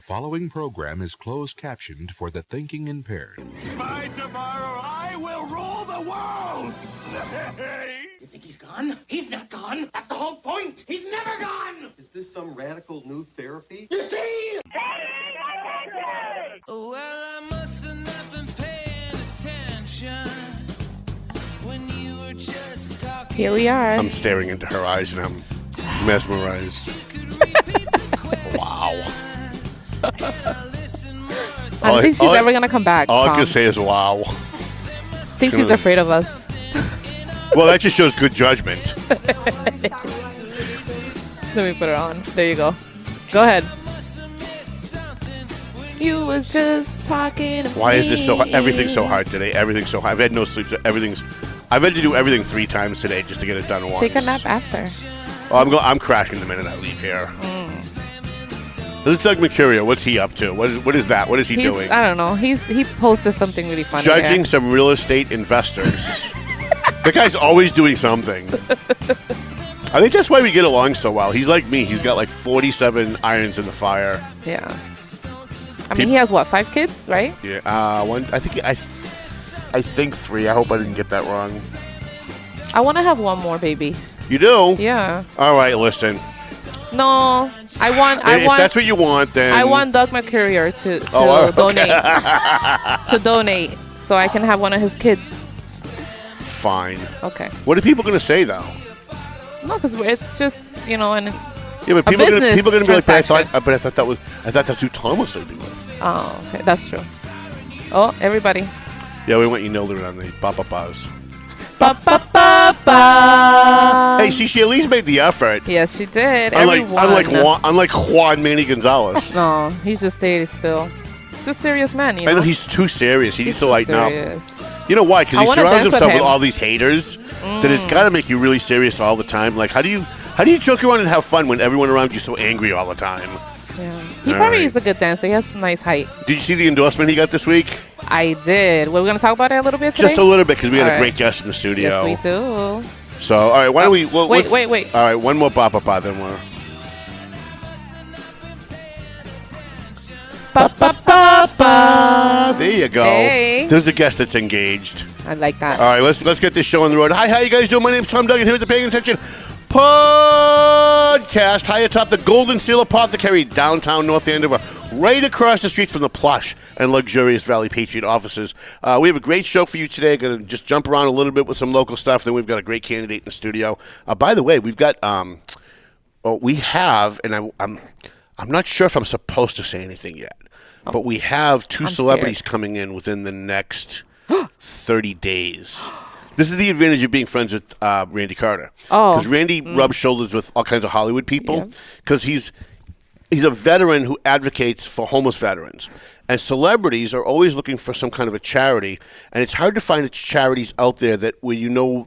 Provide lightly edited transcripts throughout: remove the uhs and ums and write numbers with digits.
following program is closed captioned for the thinking impaired. By tomorrow, I will rule the world! You think he's gone? He's not gone. That's the whole point. He's never gone. Is this some radical new therapy? You see? Well, I must have not been paying attention when you were just talking. Here we are. I'm staring into her eyes and I'm mesmerized. Wow. I don't think she's ever going to come back. All I Tom. can say is wow. I think she's afraid of us. Well, that just shows good judgment. Let me put it on. There you go. Go ahead. You was just talking to Why me. is this so hard? Everything's so hard today. Everything's so hard. I've had no sleep. So I've had to do everything 3 times today just to get it done once. Take a nap after. Oh, I'm crashing the minute I leave here. This is Doug Mercurio. What's he up to? What is that? What is he doing? I don't know. He posted something really funny. Judging there. some real estate investors. The guy's always doing something. I think that's why we get along so well. He's like me. He's got like 47 irons in the fire. Yeah. I mean, he has what, 5 kids, right? Yeah. One. I think 3. I hope I didn't get that wrong. I want to have one more baby. You do? Yeah. All right. Listen. No, If that's what you want, then I want Doug Mercurio to donate so I can have one of his kids. Fine. Okay. What are people going to say though? No, because it's just Yeah, but a people are business going to be like, I transaction. thought that's who Tom was sleeping with. Oh, okay, that's true. Oh, everybody. Yeah, we want Yanilda on the ba-ba-bas. Ba-ba-ba-ba. Hey, see, she at least made the effort. Yes, she did. Unlike Juan Manny Gonzalez. No, he just stayed still. He's a serious man, you know. I know he's too serious. He needs to lighten up. serious. You know why? Because I he wanna surrounds dance with himself with him. all these haters. That it's got to make you really serious all the time. Like, how do you joke around and have fun when everyone around you's so angry all the time? Yeah. He All probably right. is a good dancer. He has a nice height. Did you see the endorsement he got this week? I did. We're going to talk about it a little bit today? Just a little bit, because we had All a right. great guest in the studio. Yes, we do. So, all right, why don't we... Well, Wait. All right, one more ba-ba-ba, then we're... Ba-ba-ba-ba. There you go. Hey. There's a guest that's engaged. I like that. All right, let's get this show on the road. Hi, how you guys doing? My name's Tom Duggan here with the Paying Attention Podcast, high atop the Golden Seal Apothecary, downtown North Andover, right across the street from the plush and luxurious Valley Patriot offices. We have a great show for you today. Going to just jump around a little bit with some local stuff. Then we've got a great candidate in the studio. By the way, we've got we have, and I'm not sure if I'm supposed to say anything yet, but we have 2 celebrities coming in within the next 30 days. This is the advantage of being friends with Randy Carter. Oh. Because Randy rubs shoulders with all kinds of Hollywood people. Because he's a veteran who advocates for homeless veterans. And celebrities are always looking for some kind of a charity. And it's hard to find charities out there that where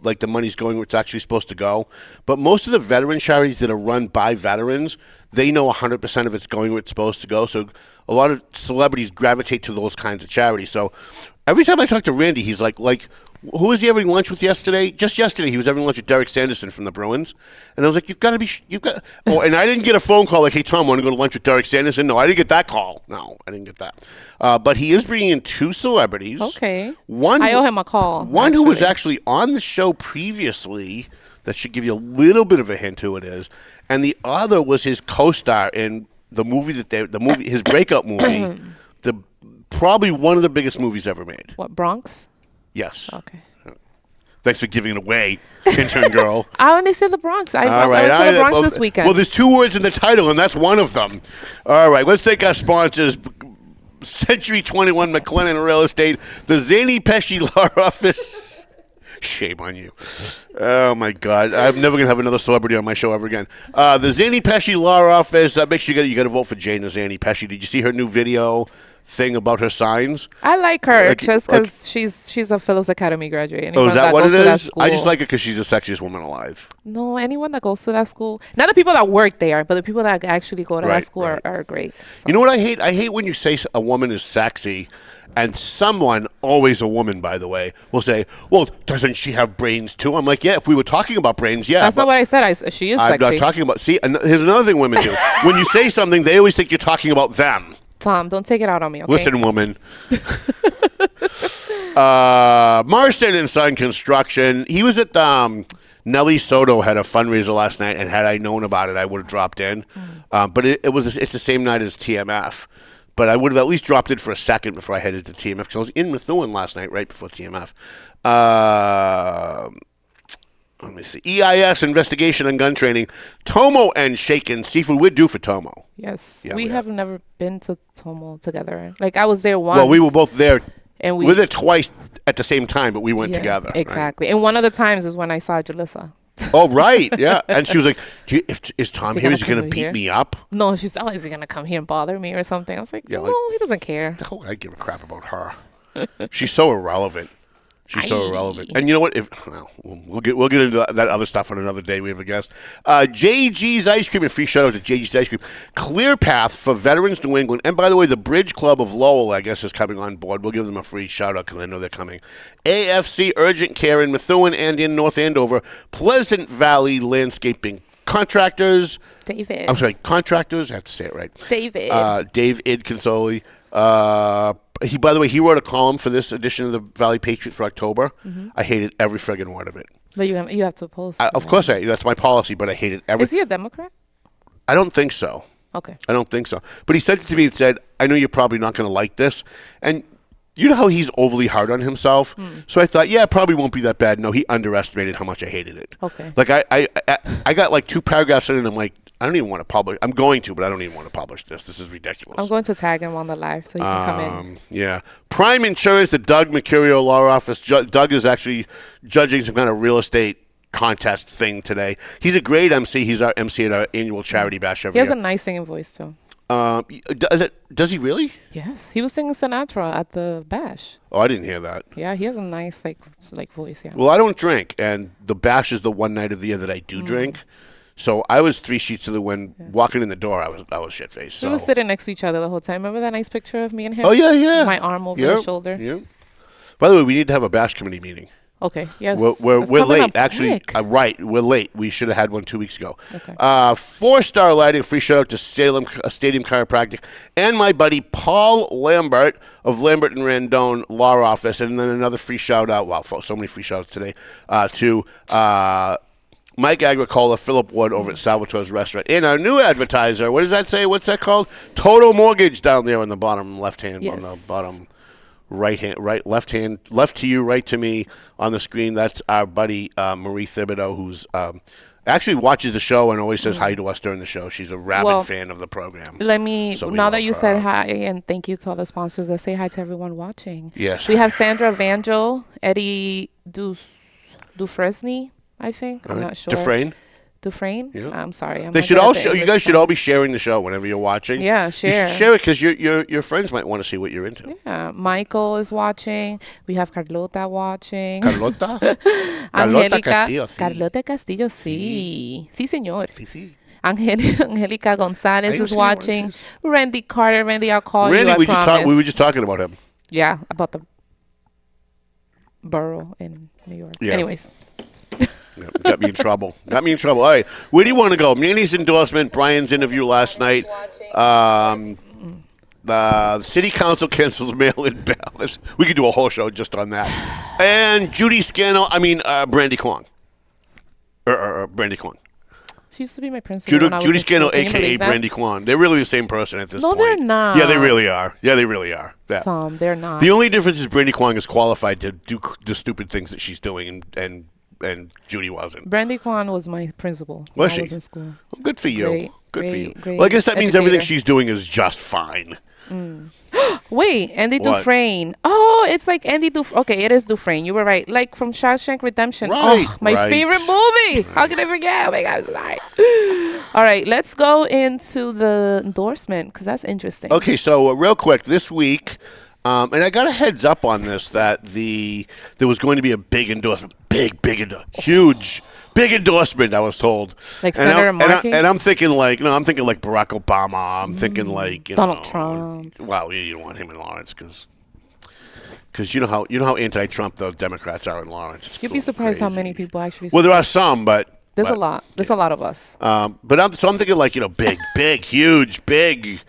like the money's going where it's actually supposed to go. But most of the veteran charities that are run by veterans, they know 100% of it's going where it's supposed to go. So a lot of celebrities gravitate to those kinds of charities. So every time I talk to Randy, he's like, who was he having lunch with yesterday? Just yesterday, he was having lunch with Derek Sanderson from the Bruins. And I was like, oh, and I didn't get a phone call like, hey, Tom, want to go to lunch with Derek Sanderson? No, I didn't get that call. No, I didn't get that. But he is bringing in 2 celebrities. Okay. I owe him a call. One who was actually on the show previously, that should give you a little bit of a hint who it is. And the other was his co-star in the movie his breakout movie, probably one of the biggest movies ever made. What, Bronx? Yes. Okay. Thanks for giving it away, intern girl. I only said the Bronx. I All went right. to the Bronx this weekend. Well, there's 2 words in the title, and that's one of them. All right, let's take our sponsors. Century 21 McLennan Real Estate, the Zany Pesci Law Office. Shame on you. Oh, my God. I'm never going to have another celebrity on my show ever again. The Zany Pesci Law Office. Make sure you got to vote for Jane, the Zany Pesci. Did you see her new video thing about her signs? I like her just because she's a Phillips Academy graduate. Oh, is that what it is? I I just like her because she's the sexiest woman alive. No, anyone that goes to that school, not the people that work there, but the people that actually go to that school are great. So. You know what I hate? I hate when you say a woman is sexy, and someone, always a woman, by the way, will say, well, doesn't she have brains too? I'm like, yeah, if we were talking about brains, yeah. That's not what I said. She is sexy. I'm not talking about, see, and here's another thing women do. When you say something, they always think you're talking about them. Tom, don't take it out on me, okay? Listen, woman. Marston and Son Construction. He was at Nelly Soto had a fundraiser last night, and had I known about it, I would have dropped in. But it's the same night as TMF. But I would have at least dropped in for a second before I headed to TMF, because I was in Methuen last night, right before TMF. Let me see. EIS, investigation and gun training. Tomo and Shaken Seafood. We're due for Tomo. Yes. Yeah, we have never been to Tomo together. Like, I was there once. Well, we were both there. And we were there twice at the same time, but we went together. Exactly. Right? And one of the times is when I saw Jalissa. Oh, right. Yeah. And she was like, is Tom here? Is he going to beat here? me up? No, she's always, is he going to come here and bother me or something? I was like, no, he doesn't care. Oh, I give a crap about her. She's so irrelevant. She's so irrelevant. And you know what? We'll get into that other stuff on another day. We have a guest. JG's Ice Cream, a free shout out to JG's Ice Cream. Clear Path for Veterans New England. And by the way, the Bridge Club of Lowell, I guess, is coming on board. We'll give them a free shout out because I know they're coming. AFC Urgent Care in Methuen and in North Andover. Pleasant Valley Landscaping Contractors. David. I'm sorry, contractors. I have to say it right. David. Dave Id Consoli. By the way, he wrote a column for this edition of the Valley Patriot for October. I hated every friggin' word of it. But you have to post. Of course, that's my policy, but I hated every. Is he a Democrat? I don't think so. Okay. I don't think so. But he sent it to me and said, I know you're probably not going to like this. And you know how he's overly hard on himself? So I thought, yeah, it probably won't be that bad. No, he underestimated how much I hated it. Okay. Like, I got like 2 paragraphs in and I'm like, I don't even want to publish. I'm going to, but I don't even want to publish this. This is ridiculous. I'm going to tag him on the live so he can come in. Yeah. Prime Insurance, the Doug Mercurio Law Office. Doug is actually judging some kind of real estate contest thing today. He's a great MC. He's our MC at our annual charity bash every year. He has a nice singing voice, too. Does he really? Yes. He was singing Sinatra at the bash. Oh, I didn't hear that. Yeah, he has a nice like voice, yeah. Well, I don't drink, and the bash is the one night of the year that I do drink. So I was 3 sheets to the wind. Walking in the door, I was shit faced. So we were sitting next to each other the whole time. Remember that nice picture of me and him? Oh yeah. My arm over his shoulder. Yeah. By the way, we need to have a bash committee meeting. Okay. Yes. We're late. Actually, right. We're late. We should have had one 2 weeks ago. Okay. 4-star lighting. Free shout out to Stadium Chiropractic and my buddy Paul Lambert of Lambert and Randone Law Office, and then another free shout out. Wow, so many free shout outs today to. Mike Agricola, Philip Wood over at Salvatore's Restaurant. And our new advertiser, what does that say? What's that called? Total Mortgage down there on the bottom left hand, on the bottom left to you, right to me on the screen. That's our buddy Marie Thibodeau, who's actually watches the show and always says hi to us during the show. She's a rabid fan of the program. Now that you said hi, and thank you to all the sponsors, let's say hi to everyone watching. Yes. We have Sandra Vanjo, Eddie Dufresne, I think. I'm not sure. Dufresne? Yeah. I'm sorry. They should all show. You guys should all be sharing the show whenever you're watching. Yeah, share. You should share it because your friends might want to see what you're into. Yeah. Michael is watching. We have Carlota watching. Carlota? Angelica Castillo, sí. Carlota Castillo, sí. Sí, señor. Sí. Angelica Gonzalez is watching. Randy Carter. Randy, I'll call you. Randy, we were just talking about him. Yeah, about the borough in New York. Yeah. Anyways. Yeah, got me in trouble. All right. Where do you want to go? Manny's endorsement, Brian's interview last night. The city council cancels mail-in ballots. We could do a whole show just on that. And Brandy Kwong. Brandy Kwong. She used to be my principal. Judy Scannell, a.k.a. Brandy Kwong. They're really the same person at this point. No, they're not. Yeah, they really are. Tom, they're not. The only difference is Brandy Kwong is qualified to do the stupid things that she's doing, and Judy wasn't. Brandy Kwong was my principal when I was in school. Well, good for you. Good for you. Great well, I guess that means educator. everything she's doing is just fine. Wait, Andy Dufresne. Oh, it's like Andy Dufresne. Okay, it is Dufresne. You were right. Like from Shawshank Redemption. Right. Oh, my favorite movie. How can I forget? Oh my God, I'm sorry. All right, let's go into the endorsement because that's interesting. Okay, so real quick, this week, and I got a heads up on this that there was going to be a big endorsement. Huge. Big endorsement, I was told. Like Senator Markey? And I'm thinking like Barack Obama. I'm thinking like Donald Trump. Well, you don't want him in Lawrence because you know how anti-Trump the Democrats are in Lawrence. You'd be surprised how many people actually. Well, there are some, but there's a lot. There's a lot of us. But I'm thinking like big, huge, big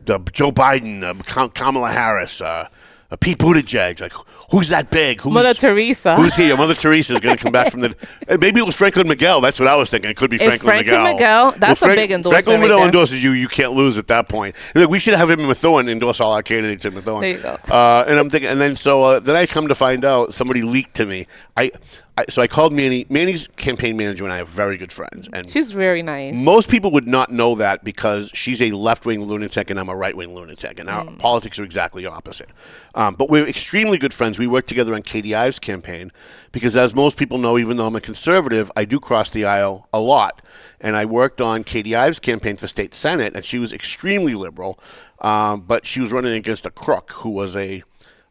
Joe Biden, Kamala Harris, Pete Buttigieg, like, who's that big? Mother Teresa. Who's here? Mother Teresa is going to come back from the... Maybe it was Franklin Miguel. That's what I was thinking. It could be Franklin Miguel. That's a big endorsement. Franklin Miguel endorses you. You can't lose at that point. Like, we should have him in Methuen endorse all our candidates in Methuen. There you go. And I'm thinking... And then then I come to find out, somebody leaked to me. So I called Manny. Manny's campaign manager and I are very good friends. And she's very nice. Most people would not know that because she's a left-wing lunatic and I'm a right-wing lunatic. And our politics are exactly opposite. But we're extremely good friends. We work together on Katie Ives' campaign because, as most people know, even though I'm a conservative, I do cross the aisle a lot. And I worked on Katie Ives' campaign for state senate, and she was extremely liberal. But she was running against a crook who was a...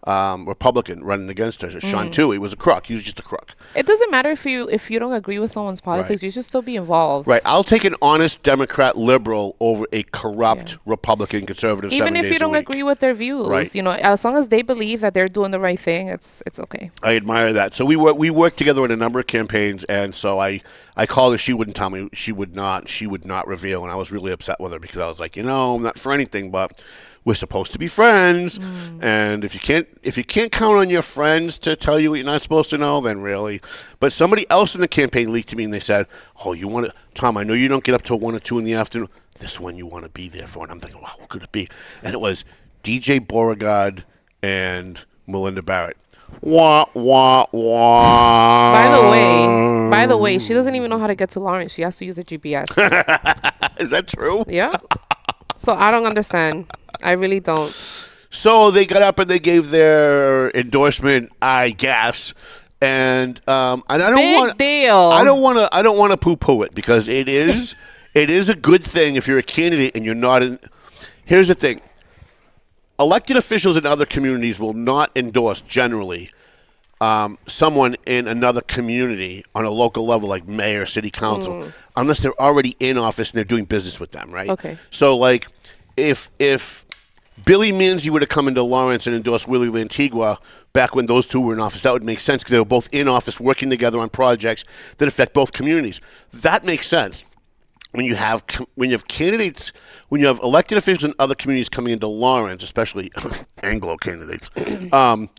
Republican running against her. Sean Toohey was a crook. He was just a crook. It doesn't matter if you don't agree with someone's politics. Right. You should still be involved. Right. I'll take an honest Democrat liberal over a corrupt Republican conservative. Even if you don't agree with their views, right. As long as they believe that they're doing the right thing, it's okay. I admire that. So we worked together on a number of campaigns, and so I called her. She wouldn't tell me. She would not reveal, and I was really upset with her because I was like, I'm not for anything, but we're supposed to be friends, and if you can't count on your friends to tell you what you're not supposed to know, then really. But somebody else in the campaign leaked to me, and they said, "Oh, you want to, Tom? I know you don't get up till 1 or 2 in the afternoon. This one you want to be there for." And I'm thinking, "Wow, what could it be?" And it was DJ Beauregard and Melinda Barret. Wah wah wah. By the way, she doesn't even know how to get to Lawrence. She has to use a GPS. Is that true? Yeah. So I don't understand. I really don't. So they got up and they gave their endorsement, I guess, and I don't want to poo-poo it because it is a good thing if you're a candidate and you're not in. Here's the thing: elected officials in other communities will not endorse generally someone in another community on a local level, like mayor, city council, unless they're already in office and they're doing business with them, right? Okay. So, like, if Billy Manzi would have come into Lawrence and endorsed Willie Lantigua back when those two were in office, that would make sense because they were both in office working together on projects that affect both communities. That makes sense. When you have candidates, when you have elected officials in other communities coming into Lawrence, especially Anglo candidates, come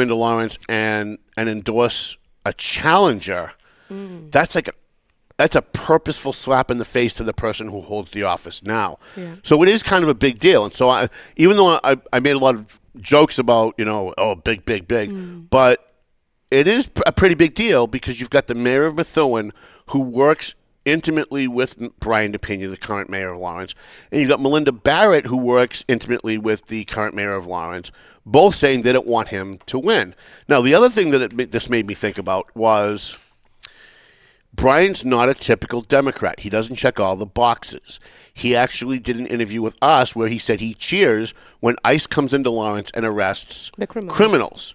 into Lawrence and endorse a challenger, that's a purposeful slap in the face to the person who holds the office now. Yeah. So it is kind of a big deal. And so even though I made a lot of jokes about, big, but it is a pretty big deal because you've got the mayor of Methuen who works intimately with Brian DePena, the current mayor of Lawrence, and you've got Melinda Barret who works intimately with the current mayor of Lawrence, both saying they don't want him to win. Now, the other thing that this made me think about was Brian's not a typical Democrat. He doesn't check all the boxes. He actually did an interview with us where he said he cheers when ICE comes into Lawrence and arrests the criminals.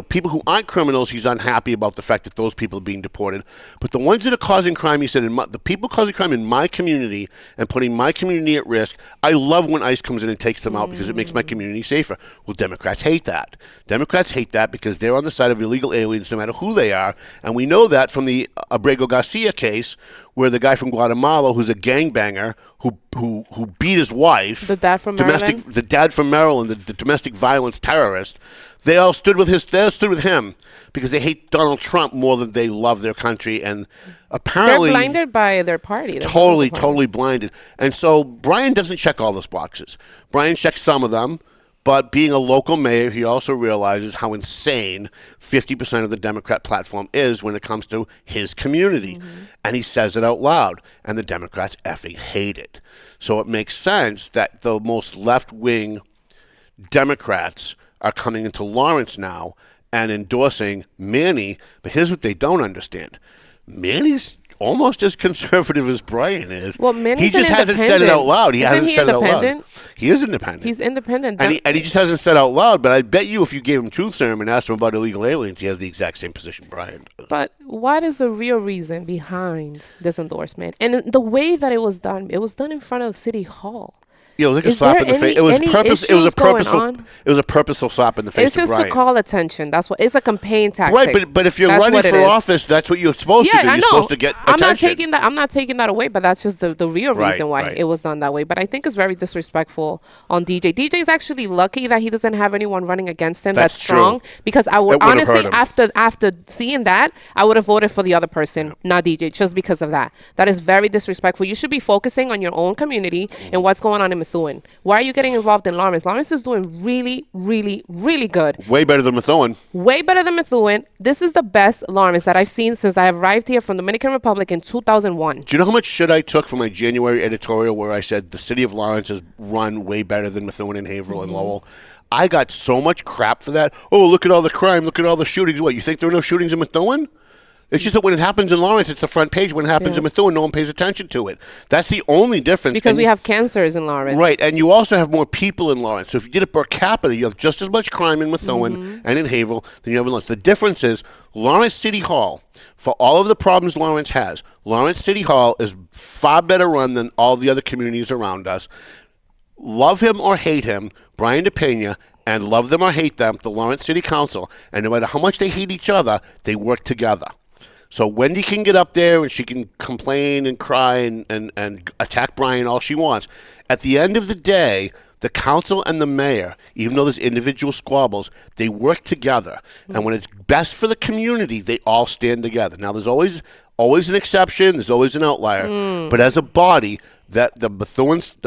People who aren't criminals, he's unhappy about the fact that those people are being deported. But the ones that are causing crime, he said, the people causing crime in my community and putting my community at risk, I love when ICE comes in and takes them out because it makes my community safer. Well, Democrats hate that. Democrats hate that because they're on the side of illegal aliens no matter who they are. And we know that from the Abrego Garcia case, where the guy from Guatemala, who's a gangbanger, who beat his wife, the dad from Maryland, the domestic violence terrorist, they all stood with him because they hate Donald Trump more than they love their country, and apparently they're blinded by their party. Totally blinded. And so Brian doesn't check all those boxes. Brian checks some of them. But being a local mayor, he also realizes how insane 50% of the Democrat platform is when it comes to his community. And he says it out loud. And the Democrats effing hate it. So it makes sense that the most left-wing Democrats are coming into Lawrence now and endorsing Manny. But here's what they don't understand. Manny's almost as conservative as Brian is. Well, Manny's he just hasn't said it out loud. He hasn't said it out loud. He is independent. He's independent. And he just hasn't said out loud, but I bet you if you gave him Truth Serum and asked him about illegal aliens, he has the exact same position Brian does. But what is the real reason behind this endorsement? And the way that it was done in front of City Hall. Yeah, it was like a slap in the face. It was a purposeful slap in the face. It's just to call attention. That's what. It's a campaign tactic. Right, but if you're running for office, that's what you're supposed to do. You're supposed to get attention. I'm not taking that away, but that's just the real reason why it was done that way. But I think it's very disrespectful on DJ. DJ's actually lucky that he doesn't have anyone running against him that's strong. Because I would honestly, after seeing that, I would have voted for the other person, not DJ, just because of that. That is very disrespectful. You should be focusing on your own community and what's going on in Methuen. Why are you getting involved in Lawrence? Lawrence is doing really, really, really good. Way better than Methuen. Way better than Methuen. This is the best Lawrence that I've seen since I arrived here from Dominican Republic in 2001. Do you know how much shit I took from my January editorial where I said the city of Lawrence is run way better than Methuen and Haverhill and Lowell? I got so much crap for that. Oh, look at all the crime. Look at all the shootings. What, you think there were no shootings in Methuen? It's just that when it happens in Lawrence, it's the front page. When it happens in Methuen, no one pays attention to it. That's the only difference. Because we have cancers in Lawrence. Right, and you also have more people in Lawrence. So if you did it per capita, you have just as much crime in Methuen and in Haverhill than you have in Lawrence. The difference is Lawrence City Hall, for all of the problems Lawrence has, Lawrence City Hall is far better run than all the other communities around us. Love him or hate him, Brian DePena, and love them or hate them, the Lawrence City Council, and no matter how much they hate each other, they work together. So Wendy can get up there and she can complain and cry and attack Brian all she wants. At the end of the day, the council and the mayor, even though there's individual squabbles, they work together. And when it's best for the community, they all stand together. Now, there's always an exception. There's always an outlier. But as a body, that the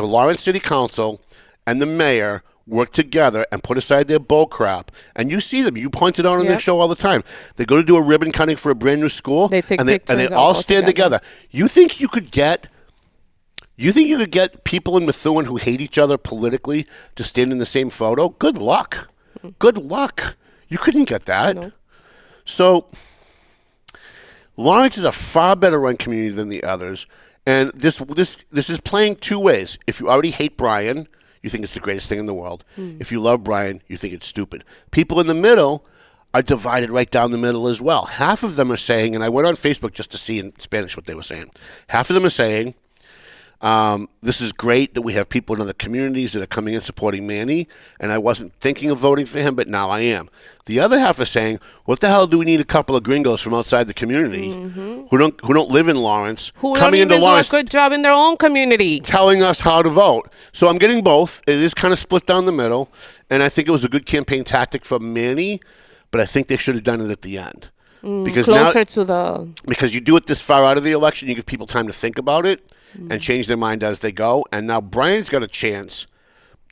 Lawrence City Council and the mayor work together and put aside their bull crap. And you see them. You point it out on their show all the time. They go to do a ribbon cutting for a brand new school. They take pictures and they all stand together. You think you could get people in Methuen who hate each other politically to stand in the same photo? Good luck. Good luck. You couldn't get that. No. So Lawrence is a far better run community than the others. And this is playing two ways. If you already hate Brian, you think it's the greatest thing in the world. If you love Brian, you think it's stupid. People in the middle are divided right down the middle as well. Half of them are saying, and I went on Facebook just to see in Spanish what they were saying. Half of them are saying, this is great that we have people in other communities that are coming in supporting Manny, and I wasn't thinking of voting for him, but now I am. The other half are saying, what the hell do we need a couple of gringos from outside the community who don't live in Lawrence, who coming into Lawrence, do a good job in their own community, telling us how to vote? So I'm getting both. It is kind of split down the middle, and I think it was a good campaign tactic for Manny, but I think they should have done it at the end. Because because you do it this far out of the election, you give people time to think about it and change their mind as they go. And now Brian's got a chance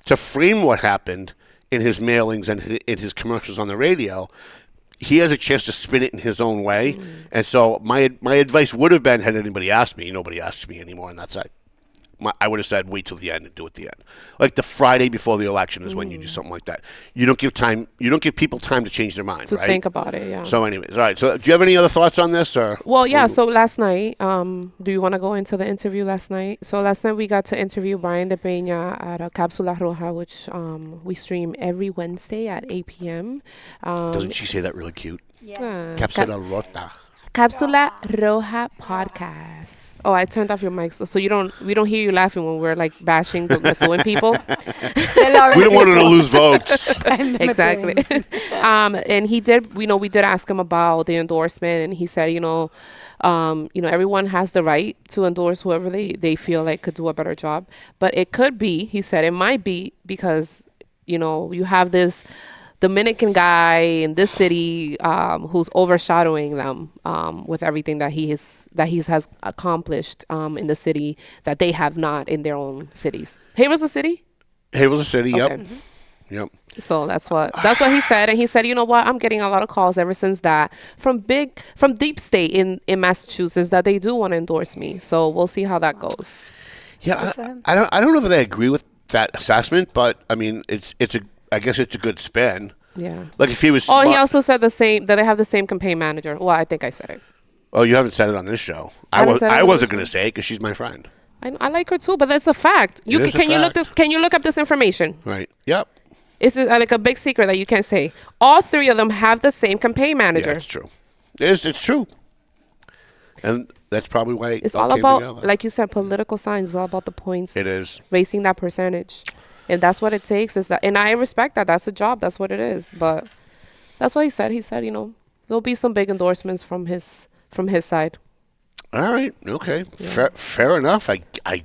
to frame what happened in his mailings and in his commercials on the radio. He has a chance to spin it in his own way. And so my advice would have been, had anybody asked me, nobody asks me anymore, and that's it. I would have said wait till the end and do it at the end. Like the Friday before the election is when you do something like that. You don't give time. You don't give people time to change their minds, right? Think about it, yeah. So anyways, all right. So do you have any other thoughts on this? Or well, yeah. So last night, do you want to go into the interview last night? So last night we got to interview Brian DePena at a Cápsula Roja, which we stream every Wednesday at 8 p.m. Doesn't she say that really cute? Yeah. Cápsula Roja. Cápsula Roja podcast. Oh, I turned off your mic so we don't hear you laughing when we're like bashing the Methuen people. We don't want her to lose votes. Exactly. And he did, we did ask him about the endorsement, and he said, everyone has the right to endorse whoever they feel like could do a better job. But it could be, he said, it might be because, you have this Dominican guy in this city who's overshadowing them with everything that he has accomplished in the city that they have not in their own cities. Haverhill's a city? Haverhill's a city, okay. Yep. Yep. So that's what he said. And he said, you know what, I'm getting a lot of calls ever since that from deep state in Massachusetts that they do want to endorse me. So we'll see how that goes. Yeah, I don't know that I agree with that assessment, but I mean I guess it's a good spin. Yeah. Like if he was smart. He also said that they have the same campaign manager. Well, I think I said it. Oh, you haven't said it on this show. I wasn't going to say it because she's my friend. I like her too, but that's a fact. Can you look up this information? Right. Yep. It's like a big secret that you can't say. All three of them have the same campaign manager. Yeah, it's true. It's true. And that's probably why It's it all came about, together. like you said, political signs. It's all about the points. It is. Raising that percentage. And that's what it takes. Is that, and I respect that. That's a job. That's what it is. But that's what he said. He said, there'll be some big endorsements from his side. All right. Okay. Yeah. Fair enough. I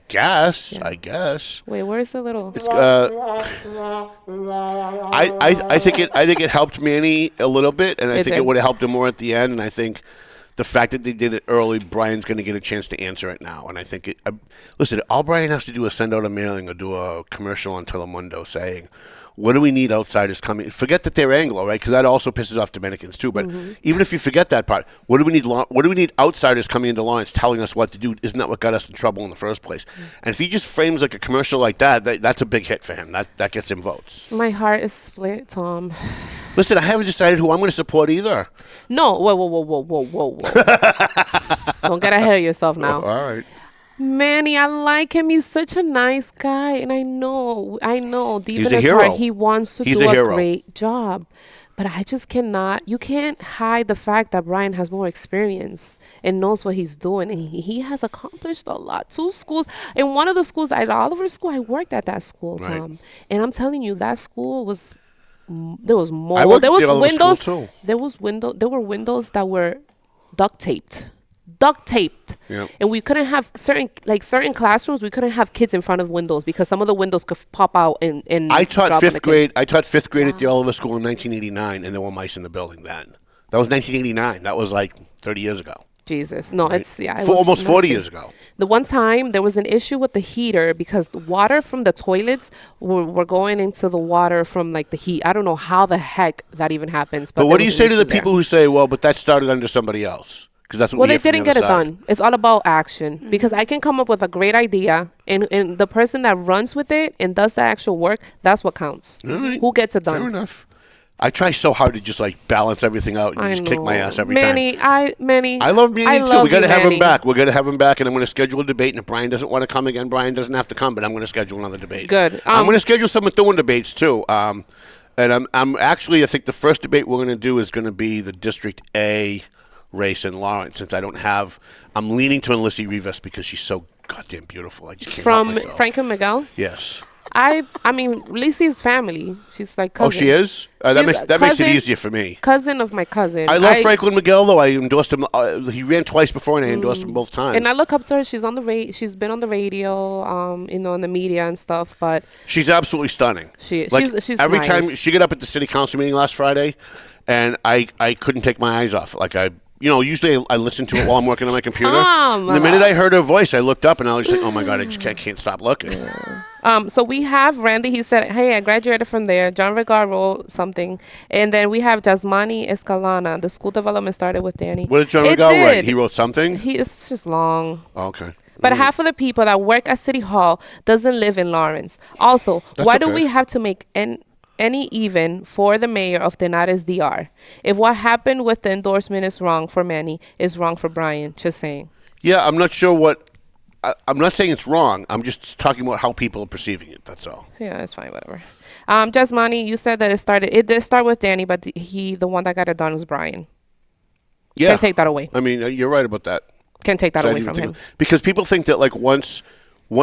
guess. Yeah. I guess. Wait, where's the little? It's, I think it helped Manny a little bit, and I think it would have helped him more at the end. And I think the fact that they did it early, Brian's going to get a chance to answer it now. And I think listen, all Brian has to do is send out a mailing or do a commercial on Telemundo saying, what do we need outsiders coming? Forget that they're Anglo, right? Because that also pisses off Dominicans too. But even if you forget that part, what do we need? What do we need outsiders coming into Lawrence telling us what to do? Isn't that what got us in trouble in the first place? And if he just frames like a commercial like that's a big hit for him. That gets him votes. My heart is split, Tom. Listen, I haven't decided who I'm going to support either. No, whoa. Don't get ahead of yourself now. All right. Manny, I like him. He's such a nice guy, and I know, deep He's in a his hero. heart, he wants to He's do a a hero. great job. But I just cannot. You can't hide the fact that Brian has more experience and knows what he's doing, and he has accomplished a lot. 2 schools, in one of the schools at Oliver School, I worked at that school, Right. Tom, and I'm telling you, that school was. There was more. I worked There was at the Oliver School, windows. too. There were windows that were duct taped. Yep. And we couldn't have certain classrooms. We couldn't have kids in front of windows because some of the windows could pop out and I taught drop on fifth the kid. grade. I taught fifth grade at the Oliver School in 1989, and there were mice in the building then. That was 1989. That was like 30 years ago. Jesus, no, Right? it's it For was almost 40 nasty. years ago. The one time there was an issue with the heater because the water from the toilets were going into the water from like the heat. I don't know how the heck that even happens. But there what do you was say an to the issue there. people who say, "Well, but that started under somebody else"? Because that's what Well, we they hear from didn't the get it other side. done. It's all about action because I can come up with a great idea and the person that runs with it and does the actual work, that's what counts. All right. Who gets it done? Fair enough. I try so hard to just like balance everything out and I just kick my know. ass every Manny, time. Manny. I love Manny too. love We got to you, have him Manny. back. We're going to have him back, and I'm going to schedule a debate. And if Brian doesn't want to come again, Brian doesn't have to come. But I'm going to schedule another debate. Good. I'm going to schedule some Methuen debates too. And I'm actually, I think the first debate we're going to do is going to be the District A race in Lawrence. Since I'm leaning to Alyssa Rivas because she's so goddamn beautiful. I just can't help From myself. Frank and Miguel. Yes. I mean, Lacey's family. She's like cousin. Oh, she is? That She's makes it cousin- easier for me. Cousin of my cousin. I love Franklin Miguel, though. I endorsed him. He ran twice before, and I endorsed him both times. And I look up to her. She's on the She's been on the radio, in the media and stuff. But she's absolutely stunning. she's every nice. time she got up at the city council meeting last Friday, and I couldn't take my eyes off. Usually I listen to it while I'm working on my computer. The minute I heard her voice, I looked up and I was like, oh my God, I just can't stop looking. So we have Randy. He said, hey, I graduated from there. John Beauregard wrote something. And then we have Jasmani Escalana. The school development started with Danny. What did John Beauregard write? He wrote something? It's just long. Oh, okay. But half of the people that work at City Hall doesn't live in Lawrence. Also, why do okay. we have to make any even for the mayor of Tenares DR? If what happened with the endorsement is wrong for Manny, it's wrong for Brian. Just saying. Yeah, I'm not sure what. I'm not saying it's wrong. I'm just talking about how people are perceiving it. That's all. Yeah, it's fine. Whatever. Jasmani, you said that it did start with Danny, but the one that got it done was Brian. Yeah. Can't take that away. I mean, you're right about that. Can't take that So I away didn't from think him. because people think that like once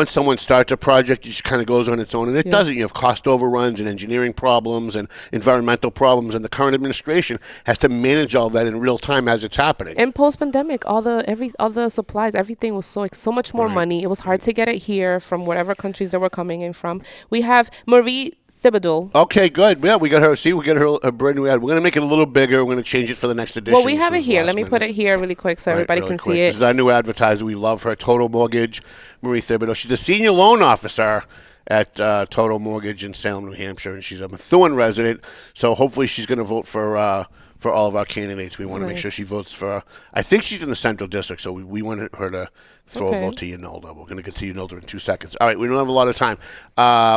someone starts a project, it just kind of goes on its own, and it doesn't. You have cost overruns and engineering problems and environmental problems, and the current administration has to manage all that in real time as it's happening. And post-pandemic, all the supplies, everything was so much more money. It was hard to get it here from whatever countries they were coming in from. We have Marie Thibodeau. Okay, good. Yeah, we got her. See, we got her a brand new ad. We're going to make it a little bigger. We're going to change it for the next edition. Well, we have so it it's here. last Let me put minute. it here really quick so everybody Really can quick. see This it. is our new advertiser. We love her. Total Mortgage, Marie Thibodeau. She's a senior loan officer at Total Mortgage in Salem, New Hampshire, and she's a Methuen resident. So hopefully she's going to vote for all of our candidates. We want to make sure she votes for. I think she's in the Central District, so we want her to throw a vote to Yanilda. We're going to get to Yanilda in 2 seconds. All right, we don't have a lot of time.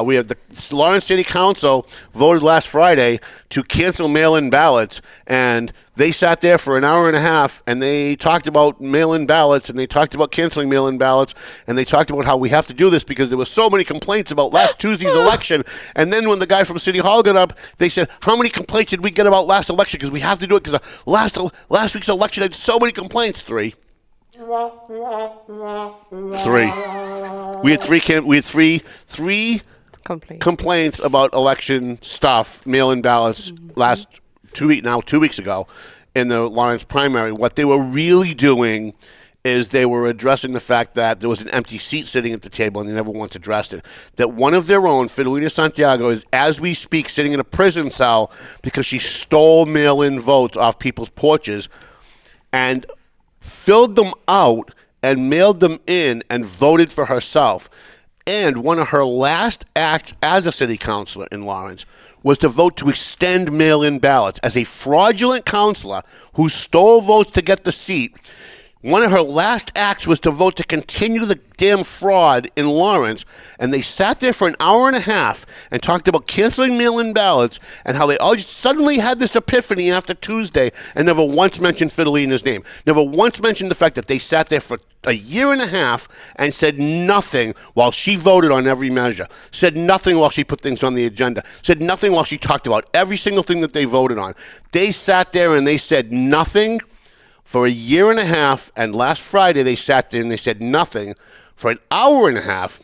We have the Lawrence City Council voted last Friday to cancel mail-in ballots, and they sat there for an hour and a half, and they talked about mail-in ballots, and they talked about canceling mail-in ballots, and they talked about how we have to do this because there were so many complaints about last Tuesday's election. And then when the guy from City Hall got up, they said, how many complaints did we get about last election? Because we have to do it because last week's election had so many complaints. 3. Three. We had three complaints about election stuff, mail-in ballots last 2 weeks ago in the Lawrence primary. What they were really doing is they were addressing the fact that there was an empty seat sitting at the table and they never once addressed it. That one of their own, Fidelina Santiago, is, as we speak, sitting in a prison cell because she stole mail-in votes off people's porches and filled them out and mailed them in and voted for herself. And one of her last acts as a city councilor in Lawrence was to vote to extend mail-in ballots. As a fraudulent councilor who stole votes to get the seat, one of her last acts was to vote to continue the damn fraud in Lawrence, and they sat there for an hour and a half and talked about canceling mail-in ballots and how they all just suddenly had this epiphany after Tuesday and never once mentioned Fidelina's name. Never once mentioned the fact that they sat there for a year and a half and said nothing while she voted on every measure, said nothing while she put things on the agenda, said nothing while she talked about every single thing that they voted on. They sat there and they said nothing for a year and a half, and last Friday they sat there and they said nothing for an hour and a half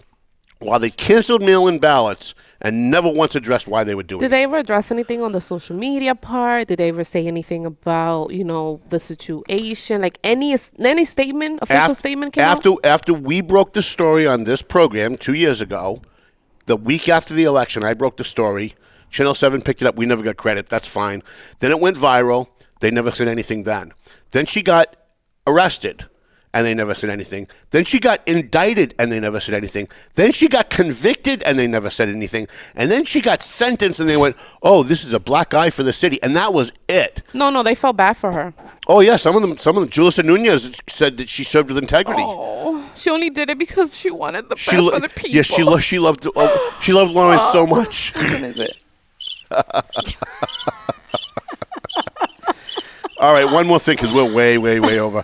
while they canceled mail-in ballots and never once addressed why they were doing it. Did they ever address anything on the social media part? Did they ever say anything about, the situation? Like any statement, official statement came out? After we broke the story on this program 2 years ago, the week after the election, I broke the story. Channel 7 picked it up. We never got credit. That's fine. Then it went viral. They never said anything then. Then she got arrested, and they never said anything. Then she got indicted, and they never said anything. Then she got convicted, and they never said anything. And then she got sentenced, and they went, "Oh, this is a black eye for the city," and that was it. No, they felt bad for her. Oh yeah, some of them. Julissa Nunez said that she served with integrity. Oh, she only did it because she wanted the best for the people. Yeah, she loved Lawrence so much. Which one is it? All right, one more thing because we're way, way, way over.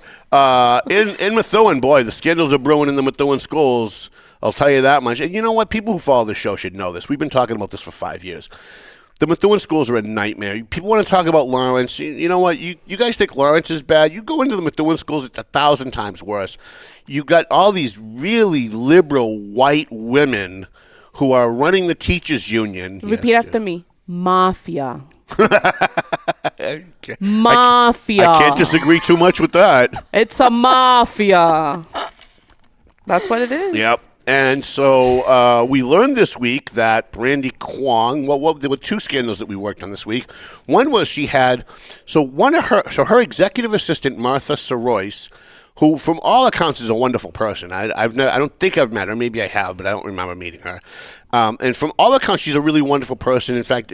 In Methuen, boy, the scandals are brewing in the Methuen schools. I'll tell you that much. And you know what? People who follow the show should know this. We've been talking about this for 5 years. The Methuen schools are a nightmare. People want to talk about Lawrence. You know what? You guys think Lawrence is bad? You go into the Methuen schools, it's 1,000 times worse. You got all these really liberal white women who are running the teachers' union. Repeat after me. Mafia. Mafia. I can't disagree too much with that. It's a mafia. That's what it is. Yep. And so we learned this week that Brandy Kwong, there were two scandals that we worked on this week. One was her executive assistant, Martha Sorois, who from all accounts is a wonderful person. I don't think I've met her. Maybe I have, but I don't remember meeting her. And from all accounts, she's a really wonderful person. In fact,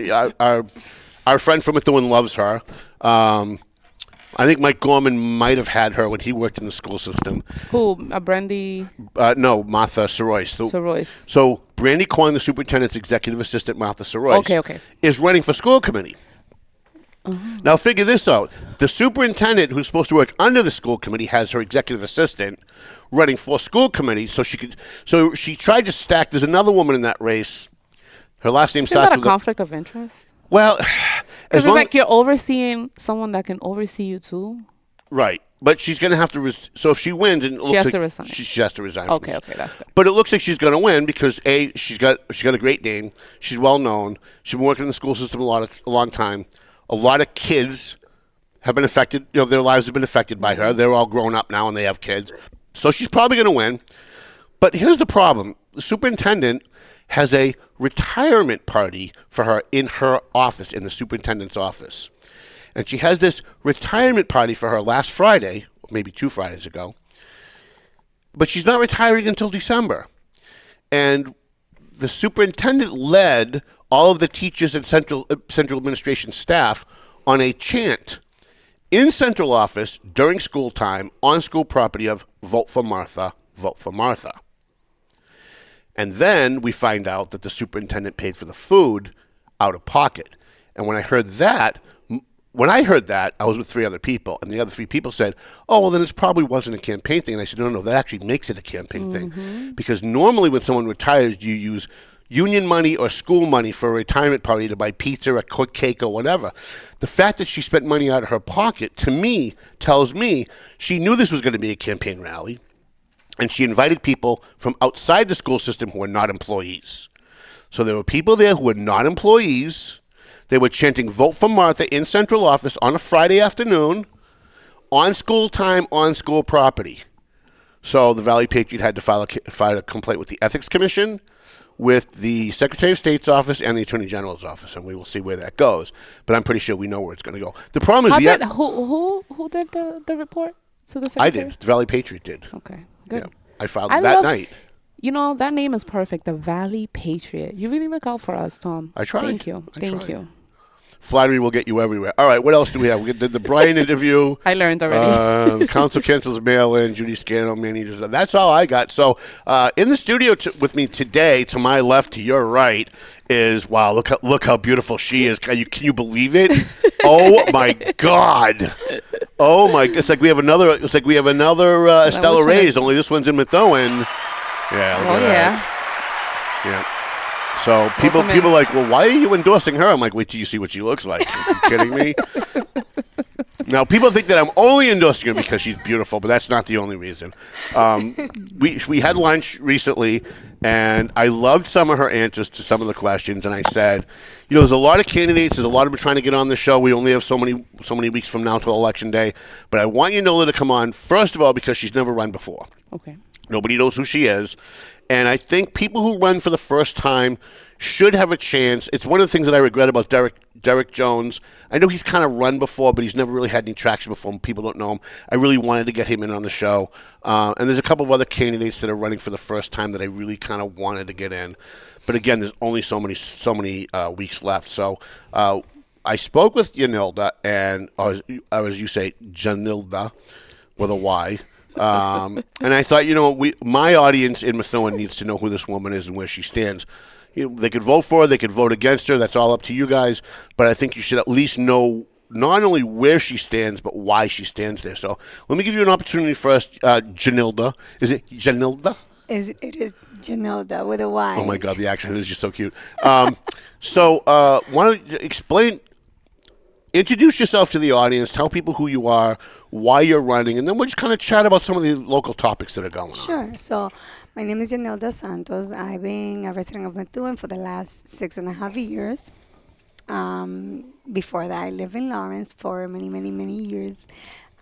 our friend from Methuen loves her. I think Mike Gorman might have had her when he worked in the school system. Who? Brandy? No, Martha Sorois. Sorois. So Brandy Kwong, the superintendent's executive assistant, Martha Sorois, okay. is running for school committee. Now figure this out. The superintendent who's supposed to work under the school committee has her executive assistant running for school committee, so she tried to stack. There's another woman in that race. Her last name starts with a conflict of interest. Well, because it's like you're overseeing someone that can oversee you too. Right, but she's going to have to. So if she wins, and she has to resign. She has to resign. Okay, that's good. But it looks like she's going to win because she's got a great name. She's well known. She's been working in the school system a long time. A lot of kids have been affected. Their lives have been affected by her. They're all grown up now and they have kids. So she's probably going to win. But here's the problem. The superintendent has a retirement party for her in her office, in the superintendent's office. And she has this retirement party for her last Friday, maybe 2 Fridays ago. But she's not retiring until December. And the superintendent led all of the teachers and central administration staff on a chant in central office during school time on school property of "Vote for Martha, vote for Martha." And then we find out that the superintendent paid for the food out of pocket. And when I heard that, I was with 3 other people, and the other 3 people said, "Oh, well, then it probably wasn't a campaign thing." And I said, no, that actually makes it a campaign thing. Because normally when someone retires, you use union money or school money for a retirement party to buy pizza, a quick cake, or whatever. The fact that she spent money out of her pocket, to me, tells me she knew this was going to be a campaign rally, and she invited people from outside the school system who were not employees. So there were people there who were not employees. They were chanting "Vote for Martha" in central office on a Friday afternoon, on school time, on school property. So the Valley Patriot had to file a complaint with the Ethics Commission, with the Secretary of State's office, and the Attorney General's office, and we will see where that goes. But I'm pretty sure we know where it's going to go. The problem is who did the report to the Secretary? I did. The Valley Patriot did. Okay, good. Yeah, I filed that night. You know, that name is perfect, the Valley Patriot. You really look out for us, Tom. I tried. Thank you. Thank you. Flattery will get you everywhere. All right, what else do we have? We did the Brian interview. I learned already. Council cancels mail-in. Judy Scannell, Manny. That's all I got. So in the studio with me today, to my left, to your right, is wow. Look how beautiful she is. Can you believe it? Oh my God. Oh my. It's like we have another. Estella Reyes. Only this one's in Methuen. Yeah. Look at that. Yeah. So people are like, well, why are you endorsing her? I'm like, wait till you see what she looks like. Are you kidding me? Now, people think that I'm only endorsing her because she's beautiful, but that's not the only reason. We had lunch recently, and I loved some of her answers to some of the questions. And I said, there's a lot of candidates. There's a lot of them trying to get on the show. We only have so many weeks from now till Election Day. But I want Yanilda to come on, first of all, because she's never run before. Okay. Nobody knows who she is. And I think people who run for the first time should have a chance. It's one of the things that I regret about Derek Jones. I know he's kind of run before, but he's never really had any traction before. People don't know him. I really wanted to get him in on the show. And there's a couple of other candidates that are running for the first time that I really kind of wanted to get in. But again, there's only so many weeks left. So I spoke with Yanilda, and as you say, Yanilda, with a Y. And I thought, my audience in Methuen needs to know who this woman is and where she stands. They could vote for her, they could vote against her. That's all up to you guys. But I think you should at least know not only where she stands, but why she stands there. So let me give you an opportunity first, Yanilda. Is it Yanilda? It is Yanilda with a Y. Oh, my God, the accent is just so cute. So why don't you introduce yourself to the audience, tell people who you are, why you're running, and then we'll just kind of chat about some of the local topics that are going on. Sure. So my name is Yanilda Santos. I've been a resident of Methuen for the last 6.5 years. Before that, I lived in Lawrence for many, many, many years.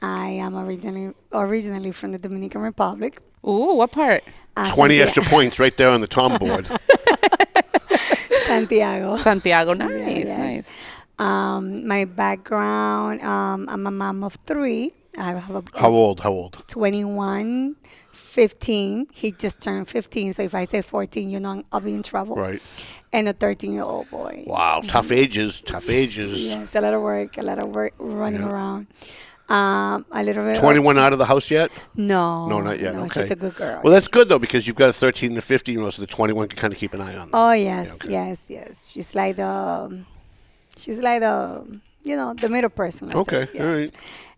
I am originally from the Dominican Republic. Ooh, what part? 20 extra points right there on the Tom board. Santiago, nice, yes. Nice. My background, I'm a mom of 3. I have How old? 21, 15. He just turned 15, so if I say 14, I'll be in trouble. Right. And a 13-year-old boy. Wow, tough ages. Yes, a lot of work running around. A little bit. 21 out of the house yet? No. No, not yet. No, okay. She's a good girl. Well, that's good, though, because you've got a 13 and a 15-year-old, so the 21 can kind of keep an eye on them. Oh, yes, yeah, okay. yes. She's like the middle person. Okay, yes. all right.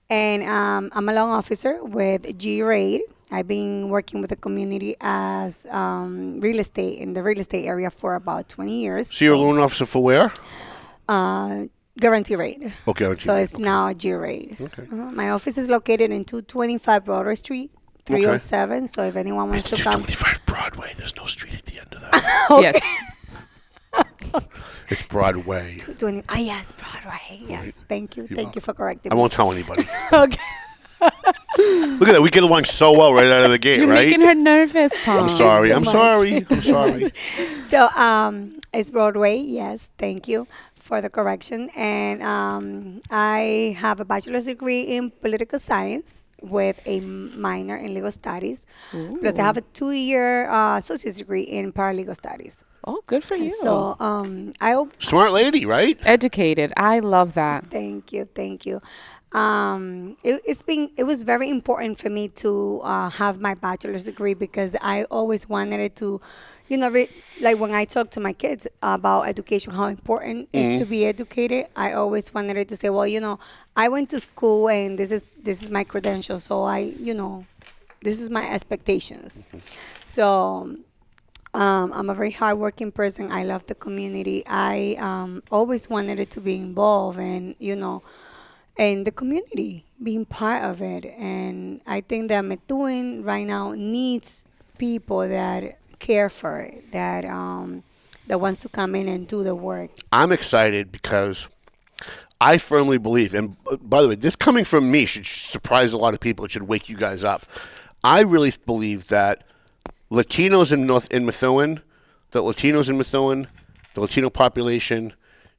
And I'm a loan officer with G-Raid. I've been working with the community as real estate in the real estate area for about 20 years. So you're a loan officer for where? Guarantee rate. Okay. So it's now G-Raid. Okay. My office is located in 225 Broadway Street, 307. Okay. So if anyone wants to come. 225 Broadway. There's no street at the end of that. Yes. It's Broadway. Yes, Broadway. Yes. Right. Thank you. Thank you for correcting me. I won't tell anybody. Okay. Look at that. We get along so well right out of the gate, You're right? You're making her nervous, Tom. I'm sorry. I'm sorry. So it's Broadway. Yes. Thank you for the correction. And I have a bachelor's degree in political science with a minor in legal studies. Ooh. Plus I have a 2-year associate's degree in paralegal studies. Oh, good for you. So smart lady, right? Educated. I love that. Thank you. It was very important for me to have my bachelor's degree because I always wanted it to, like when I talk to my kids about education, how important it is to be educated. I always wanted it to say, well, I went to school and this is my credentials, so this is my expectations. So I'm a very hardworking person. I love the community. I always wanted it to be involved and, in the community, being part of it. And I think that Methuen right now needs people that care for it, that wants to come in and do the work. I'm excited because I firmly believe, and by the way, this coming from me should surprise a lot of people. It should wake you guys up. I really believe that Latinos in Methuen, the Latino population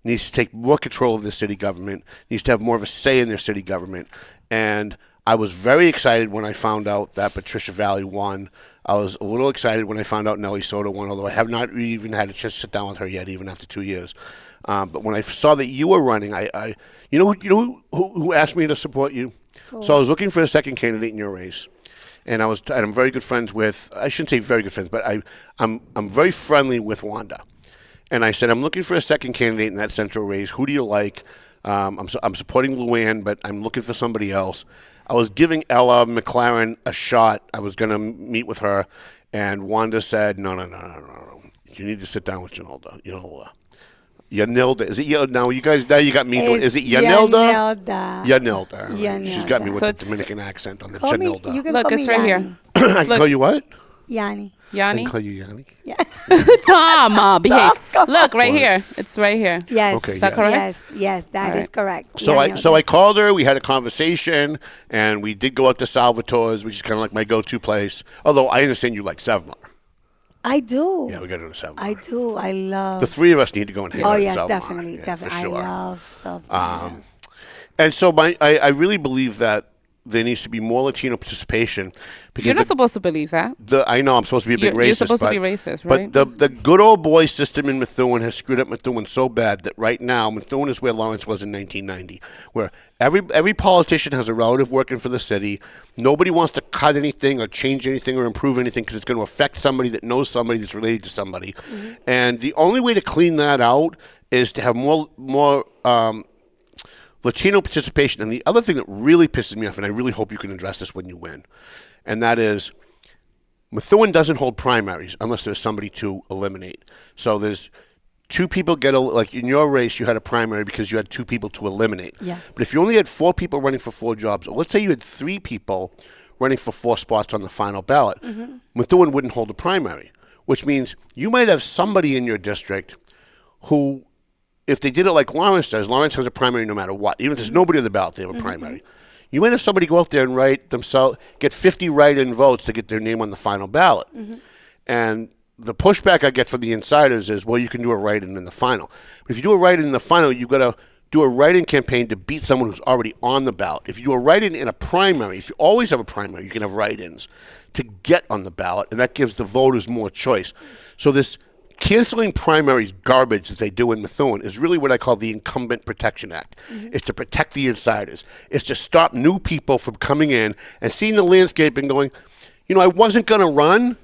needs to take more control of the city government, needs to have more of a say in their city government. And I was very excited when I found out that Patricia Valley won. I was a little excited when I found out Nellie Soto won, although I have not even had a chance to sit down with her yet, even after 2 years. But when I saw that you were running, you know who asked me to support you? Cool. So I was looking for a second candidate in your race. And I'm very good friends with, I shouldn't say very good friends, but I'm very friendly with Wanda. And I said, I'm looking for a second candidate in that central race. Who do you like? I'm supporting Luann, but I'm looking for somebody else. I was giving Ella McLaren a shot. I was going to meet with her, and Wanda said, no. You need to sit down with Yanilda. Yanilda. Is it now? You guys, now you got me. Is it Yanilda? Yanilda. She's got me with the Dominican accent on the Yanilda. Look, it's right here. I can call you what? Yanni. I can call you Yanni. Yeah. Tom, behave. Look, right here. It's right here. Yes. Okay, is that correct? Yes, that is correct. So I called her. We had a conversation, and we did go out to Salvatore's, which is kind of like my go-to place. Although I understand you like Sevmar. I do. Yeah, we got to go to Sevmar. I do. I love. The three of us need to go and hang out at Sevmar. Definitely. For sure. I love Sevmar. And so I really believe that there needs to be more Latino participation. Because You're not supposed to believe that. I know I'm supposed to be a big racist. You're supposed to be racist, right? But the good old boy system in Methuen has screwed up Methuen so bad that right now Methuen is where Lawrence was in 1990, where every politician has a relative working for the city. Nobody wants to cut anything or change anything or improve anything because it's going to affect somebody that knows somebody that's related to somebody. Mm-hmm. And the only way to clean that out is to have more Latino participation. And the other thing that really pisses me off, and I really hope you can address this when you win, and that is Methuen doesn't hold primaries unless there's somebody to eliminate. So there's two people like in your race, you had a primary because you had two people to eliminate. Yeah. But if you only had 4 people running for 4 jobs, or let's say you had 3 people running for 4 spots on the final ballot, Methuen wouldn't hold a primary, which means you might have somebody in your district who, if they did it like Lawrence does, Lawrence has a primary no matter what. Even if there's nobody on the ballot, they have a primary. You might have somebody go out there and get 50 write-in votes to get their name on the final ballot. And the pushback I get from the insiders is, well, you can do a write-in in the final. But if you do a write-in in the final, you've got to do a write-in campaign to beat someone who's already on the ballot. If you do a write-in in a primary, if you always have a primary, you can have write-ins to get on the ballot, and that gives the voters more choice. So this canceling primaries garbage that they do in Methuen is really what I call the Incumbent Protection Act. It's to protect the insiders. It's to stop new people from coming in and seeing the landscape and going, I wasn't going to run,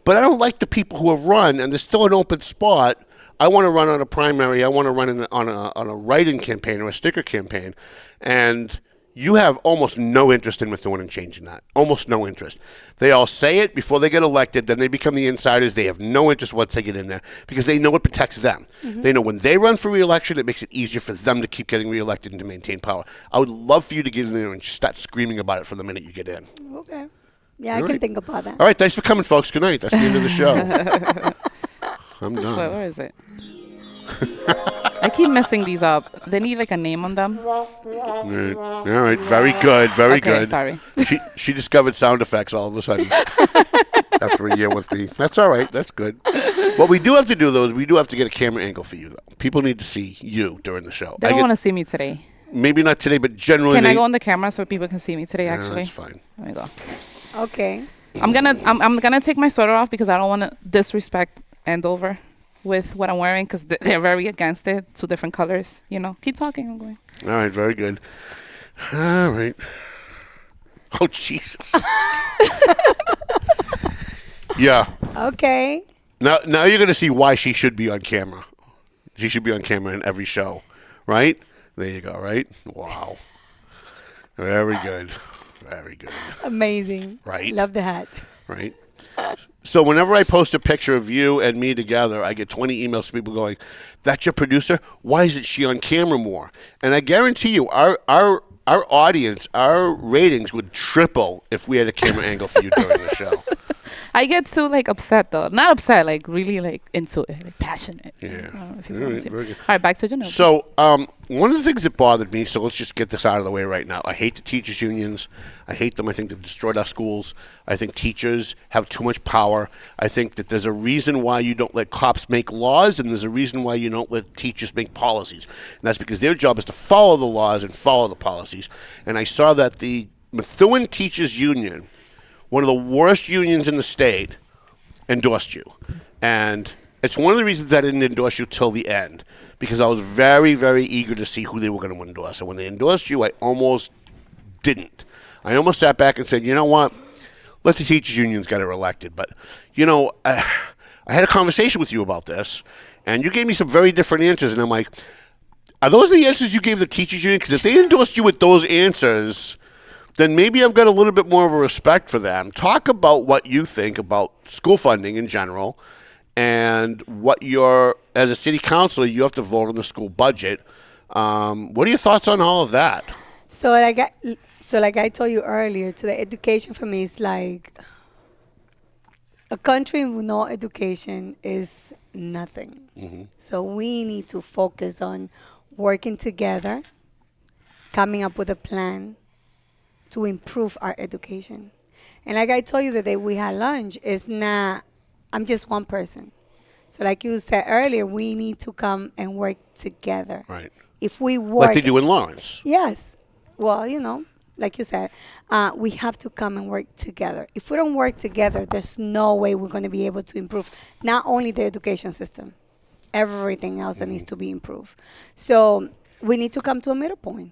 but I don't like the people who have run, and there's still an open spot. I want to run on a primary. I want to run on a write-in campaign or a sticker campaign. And you have almost no interest in Methuen and changing that. Almost no interest. They all say it before they get elected, then they become the insiders. They have no interest once they get in there because they know it protects them. They know when they run for re-election, it makes it easier for them to keep getting re-elected and to maintain power. I would love for you to get in there and just start screaming about it from the minute you get in. Okay. Yeah, I can think about that. All right, thanks for coming, folks. Good night. That's the end of the show. I'm done. Wait, where is it? I keep messing these up. They need like a name on them. All right, very good, very good. Sorry. She discovered sound effects all of a sudden after a year with me. That's all right. That's good. What we do have to do, though, is we do have to get a camera angle for you, though. People need to see you during the show. They don't want to see me today. Maybe not today, but generally. Can I go on the camera so people can see me today? Actually, that's fine. There we go. Okay. I'm gonna take my sweater off because I don't want to disrespect Andover with what I'm wearing because they're very against it. 2 different colors. Keep talking. I'm going. All right. Very good. All right. Oh, Jesus. Yeah. Okay. Now you're going to see why she should be on camera. She should be on camera in every show, right? There you go, right? Wow. Very good. Very good. Amazing. Right. Love the hat. Right. So whenever I post a picture of you and me together, I get 20 emails from people going, "That's your producer? Why isn't she on camera more?" And I guarantee you, our audience, our ratings would triple if we had a camera angle for you during the show. I get too like upset though. Not upset, like really like into it, like passionate. Yeah. I don't know if you All wanna right, say. very good. All right, back to Janelle. So one of the things that bothered me, so let's just get this out of the way right now. I hate the teachers' unions. I hate them. I think they've destroyed our schools. I think teachers have too much power. I think that there's a reason why you don't let cops make laws, and there's a reason why you don't let teachers make policies. And that's because their job is to follow the laws and follow the policies. And I saw that the Methuen Teachers Union, one of the worst unions in the state, endorsed you. And it's one of the reasons I didn't endorse you till the end, because I was very, very eager to see who they were going to endorse. And when they endorsed you, I almost didn't. I almost sat back and said, you know what, let the teachers unions get her elected. But, you know, I had a conversation with you about this, and you gave me some very different answers. And I'm like, are those the answers you gave the teachers union? Because if they endorsed you with those answers, then maybe I've got a little bit more of a respect for them. Talk about what you think about school funding in general, and what as a city councilor, you have to vote on the school budget. What are your thoughts on all of that? So like I told you earlier, today, education for me is like a country with no education is nothing. Mm-hmm. So we need to focus on working together, coming up with a plan to improve our education. And like I told you the day we had lunch, I'm just one person. So like you said earlier, we need to come and work together. Right. If we work... Like they do in Lawrence. Yes. Well, you know, like you said, we have to come and work together. If we don't work together, there's no way we're going to be able to improve not only the education system, everything else that needs to be improved. So we need to come to a middle point.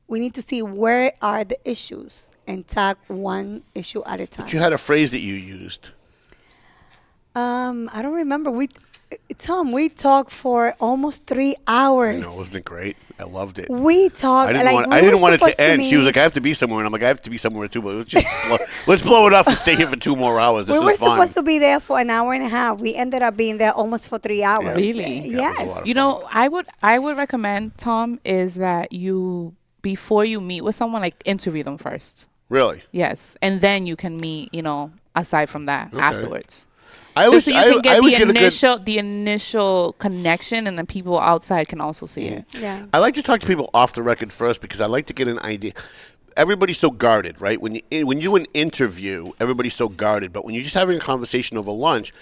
We need to see where are the issues and tackle one issue at a time. But you had a phrase that you used. I don't remember. Tom, we talked for almost 3 hours. I know, wasn't it great? I loved it. We talked. I didn't want it to end. She was like, "I have to be somewhere," and I'm like, "I have to be somewhere too." But let's blow it off and stay here for 2 more hours. This we were is fun. supposed to be there for an hour and a half. We ended up being there almost for 3 hours. Yeah. Really? Yes. You know, I would recommend, Tom, is that you, before you meet with someone, like interview them first. Really? Yes, and then you can meet. You know, aside from that, afterwards. I So was you can get good. the initial connection, and then people outside can also see it. Yeah. I like to talk to people off the record first because I like to get an idea. Everybody's so guarded, right? When you do an interview, everybody's so guarded. But when you're just having a conversation over lunch,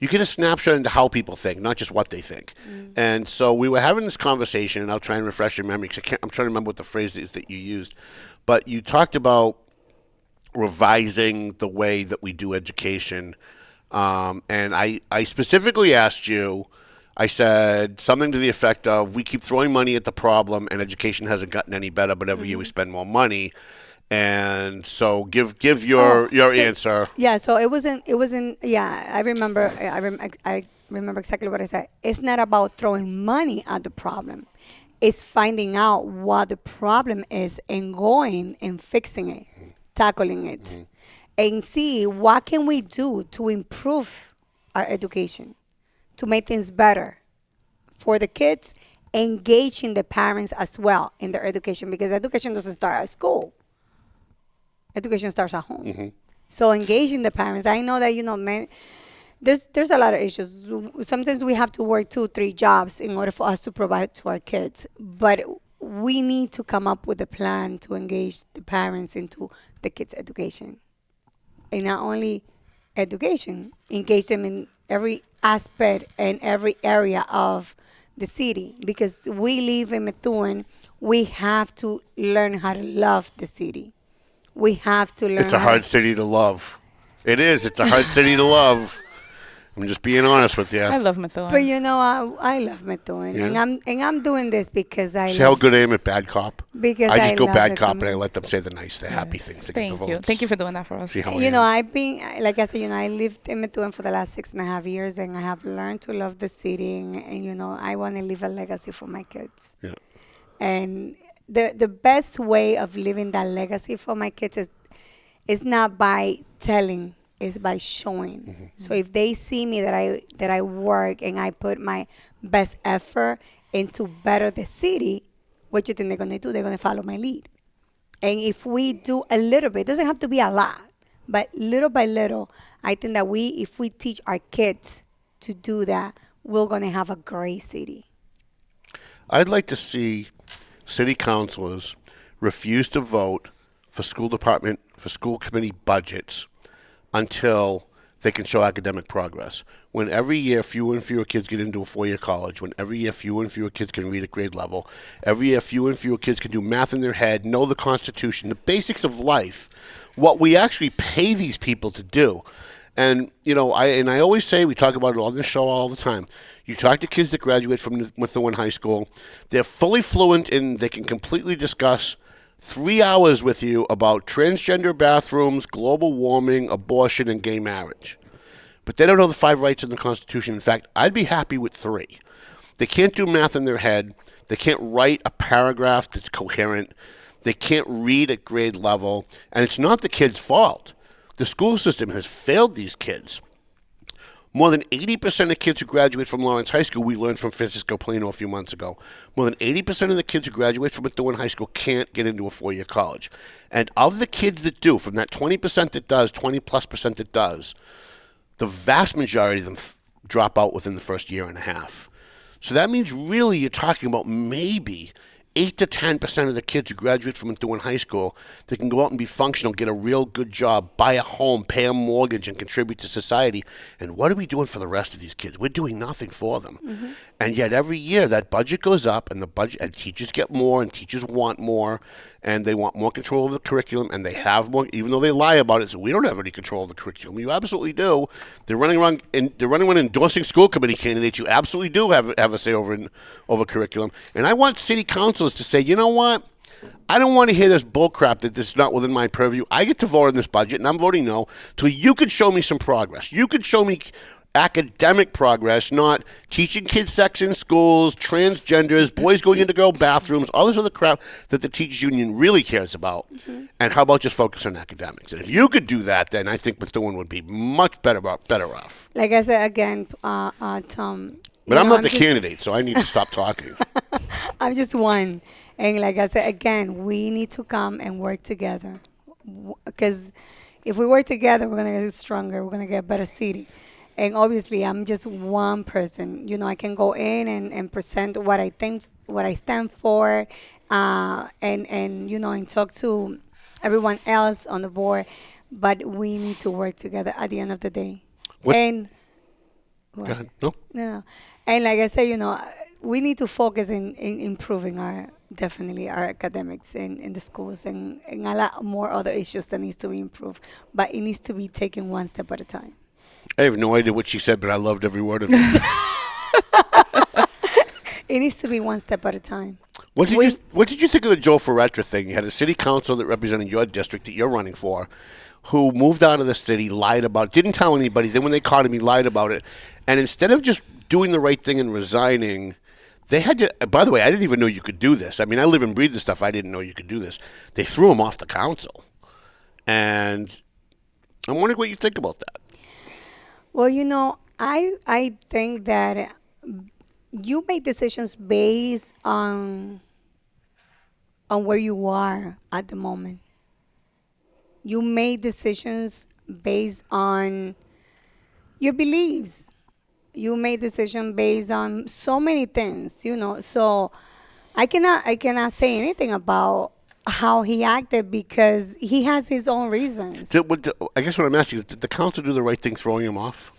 you get a snapshot into how people think, not just what they think. And so we were having this conversation, and I'll try and refresh your memory because I'm trying to remember what the phrase is that you used. But you talked about revising the way that we do education. And I specifically asked you, I said something to the effect of, we keep throwing money at the problem and education hasn't gotten any better, but every year we spend more money. And so give your answer. Yeah, so it wasn't, yeah, I remember exactly what I said. It's not about throwing money at the problem. It's finding out what the problem is and going and fixing it, tackling it. And see what can we do to improve our education, to make things better for the kids, engaging the parents as well in their education, because education doesn't start at school. Education starts at home. So engaging the parents. I know that, you know, there's a lot of issues. Sometimes we have to work 2-3 jobs in order for us to provide to our kids. But we need to come up with a plan to engage the parents into the kids' education. And not only education, engage them in every aspect and every area of the city. Because we live in Methuen, we have to learn how to love the city. We have to learn. It's a hard city to love. It is. It's a hard city to love. I'm just being honest with you. I love Methuen. But you know, I love Methuen, Yeah. and I'm doing this because I. See how good I am at bad cop? Because I just go love bad the cop and I community. let them say the nice, the happy things to get the Thank you. votes. Thank you for doing that for us. See how I You know, am. I've been, like I said, you know, I lived in Methuen for the last 6.5 years, and I have learned to love the city, and you know, I want to leave a legacy for my kids. Yeah. And the best way of living that legacy for my kids is not by telling is by showing. So if they see me that I work and I put my best effort into better the city, what you think they're gonna do? They're gonna follow my lead. And if we do a little bit, it doesn't have to be a lot, but little by little, I think that if we teach our kids to do that, we're gonna have a great city. I'd like to see city councilors refuse to vote for school committee budgets until they can show academic progress. When every year fewer and fewer kids get into a four-year college, when every year fewer and fewer kids can read at grade level, every year fewer and fewer kids can do math in their head, know the Constitution, the basics of life, what we actually pay these people to do. And, I always say, we talk about it on this show all the time, you talk to kids that graduate from Methuen High School, they're fully fluent and they can completely discuss 3 hours with you about transgender bathrooms, global warming, abortion, and gay marriage. But they don't know the 5 rights in the Constitution. In fact, I'd be happy with 3. They can't do math in their head. They can't write a paragraph that's coherent. They can't read at grade level. And it's not the kids' fault. The school system has failed these kids. More than 80% of kids who graduate from Lawrence High School, we learned from Francisco Plano a few months ago, more than 80% of the kids who graduate from Methuen High School can't get into a four-year college. And of the kids that do, from that 20% that does, 20+% that does, the vast majority of them drop out within the first year and a half. So that means really you're talking about maybe 8 to 10% of the kids who graduate from Methuen High School that can go out and be functional, get a real good job, buy a home, pay a mortgage, and contribute to society. And what are we doing for the rest of these kids? We're doing nothing for them. And yet every year that budget goes up, and and teachers get more, and teachers want more, and they want more control of the curriculum, and they have more, even though they lie about it. So we don't have any control of the curriculum. You absolutely do. They're running around endorsing school committee candidates. You absolutely do have a say over curriculum. And I want city councilors to say, you know what? I don't want to hear this bullcrap that this is not within my purview. I get to vote on this budget, and I'm voting no, till you could show me some progress. You could show me academic progress, not teaching kids sex in schools, transgenders, boys going into girl bathrooms, all this other crap that the teachers union really cares about. And how about just focus on academics? And if you could do that, then I think Methuen would be much better off. Like I said again, Tom. But I'm not the candidate, so I need to stop talking. I'm just one. And like I said, again, we need to come and work together. Because if we work together, we're going to get stronger. We're going to get a better city. And obviously, I'm just one person. I can go in and present what I think, what I stand for, and talk to everyone else on the board. But we need to work together at the end of the day. Go ahead. No. And like I said, we need to focus in improving our academics in the schools and a lot more other issues that needs to be improved. But it needs to be taken one step at a time. I have no idea what she said, but I loved every word of it. It needs to be one step at a time. What did you think of the Joe Ferretra thing? You had a city council that represented your district that you're running for, who moved out of the city, lied about it, didn't tell anybody. Then when they caught him, he lied about it. And instead of just doing the right thing and resigning, they had to, by the way, I didn't even know you could do this. I mean, I live and breathe this stuff. I didn't know you could do this. They threw him off the council. And I'm wondering what you think about that. Well, I think that you make decisions based on where you are at the moment. You make decisions based on your beliefs. You make decisions based on so many things, So I cannot say anything about how he acted because he has his own reasons. I guess what I'm asking is, did the council do the right thing throwing him off?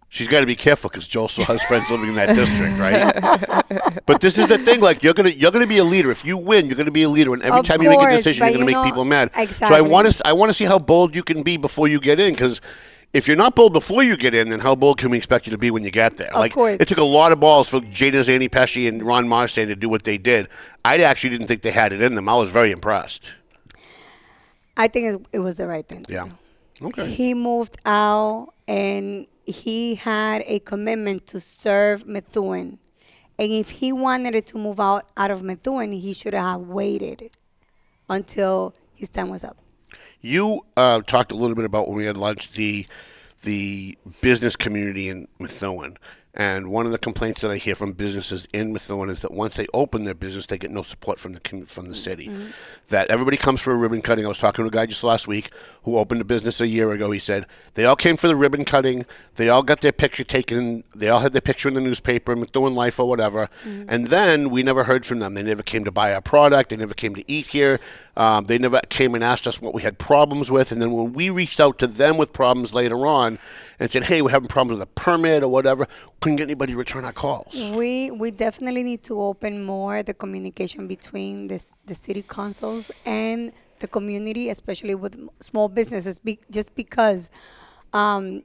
She's got to be careful because Joel still has friends living in that district, right? But this is the thing: like you're gonna be a leader. If you win, you're gonna be a leader, and every time you make a decision, you're gonna make people mad. Exactly. So I want to see how bold you can be before you get in, because if you're not bold before you get in, then how bold can we expect you to be when you get there? Of course. It took a lot of balls for Jada Zanny Pesci and Ron Marstein to do what they did. I actually didn't think they had it in them. I was very impressed. I think it was the right thing to do. Okay. He moved out and he had a commitment to serve Methuen. And if he wanted to move out of Methuen, he should have waited until his time was up. You talked a little bit about when we had lunch the business community in Methuen. And one of the complaints that I hear from businesses in Methuen is that once they open their business, they get no support from the city. That everybody comes for a ribbon cutting. I was talking to a guy just last week who opened a business a year ago. He said they all came for the ribbon cutting. They all got their picture taken. They all had their picture in the newspaper, Methuen Life or whatever. And then we never heard from them. They never came to buy our product. They never came to eat here. They never came and asked us what we had problems with. And then when we reached out to them with problems later on and said, hey, we're having problems with a permit or whatever, couldn't get anybody to return our calls. We definitely need to open more the communication between the city councils and the community, especially with small businesses, just because by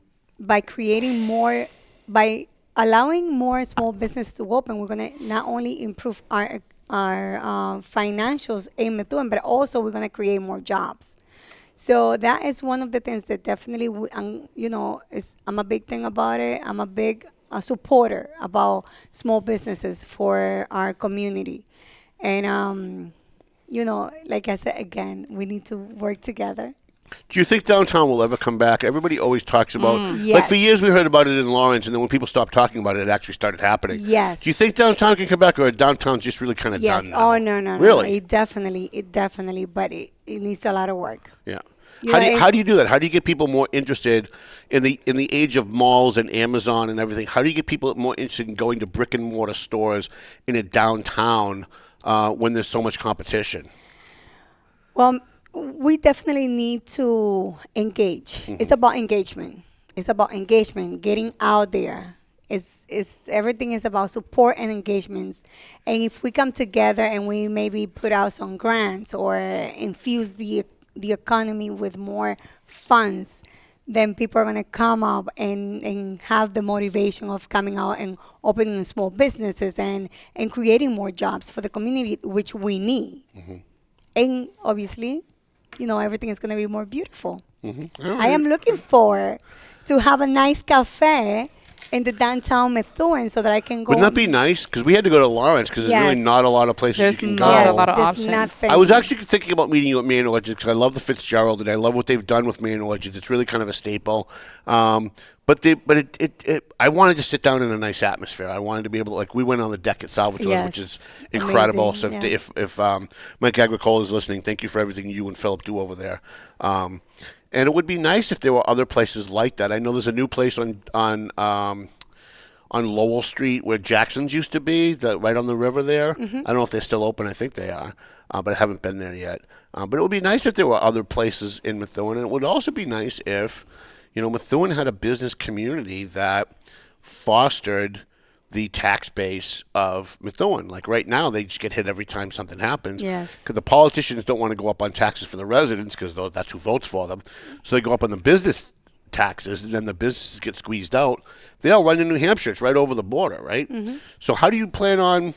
allowing more small businesses to open, we're going to not only improve our financials in Methuen, but also we're going to create more jobs. So that is one of the things that definitely, I'm a big thing about it. I'm a big supporter about small businesses for our community. And, like I said, again, we need to work together. Do you think downtown will ever come back? Everybody always talks about, Yes. like for years we heard about it in Lawrence, and then when people stopped talking about it, it actually started happening. Yes. Do you think downtown can come back, or downtown's just really kind of Yes. done now? Oh, no. Really? It definitely, but it needs a lot of work. Yeah. Yeah, How do you do that? How do you get people more interested in the age of malls and Amazon and everything? How do you get people more interested in going to brick and mortar stores in a downtown when there's so much competition? Well, we definitely need to engage. It's about engagement. Getting out there. Everything is about support and engagements. And if we come together and we maybe put out some grants or infuse the economy with more funds, then people are going to come up and have the motivation of coming out and opening small businesses and creating more jobs for the community, which we need. And obviously, everything is going to be more beautiful. I am looking forward to have a nice cafe in the downtown Methuen so that I can go. Wouldn't that be nice? Because we had to go to Lawrence because there's really not a lot of places There's you can not go. a lot of options. Nothing. I was actually thinking about meeting you at Mayoral because I love the Fitzgerald and I love what they've done with Mayoral. It's really kind of a staple. But I wanted to sit down in a nice atmosphere. I wanted to be able to, we went on the deck at Salvatore, which is incredible. Amazing, So if Mike Agricola is listening, thank you for everything you and Philip do over there. And it would be nice if there were other places like that. I know there's a new place on Lowell Street where Jackson's used to be, right on the river there. I don't know if they're still open. I think they are, but I haven't been there yet. But it would be nice if there were other places in Methuen, and it would also be nice if, Methuen had a business community that fostered the tax base of Methuen. Like right now, they just get hit every time something happens. Yes. Because the politicians don't want to go up on taxes for the residents because that's who votes for them. So they go up on the business taxes, and then the businesses get squeezed out. They all run to New Hampshire. It's right over the border, right? So how do you plan on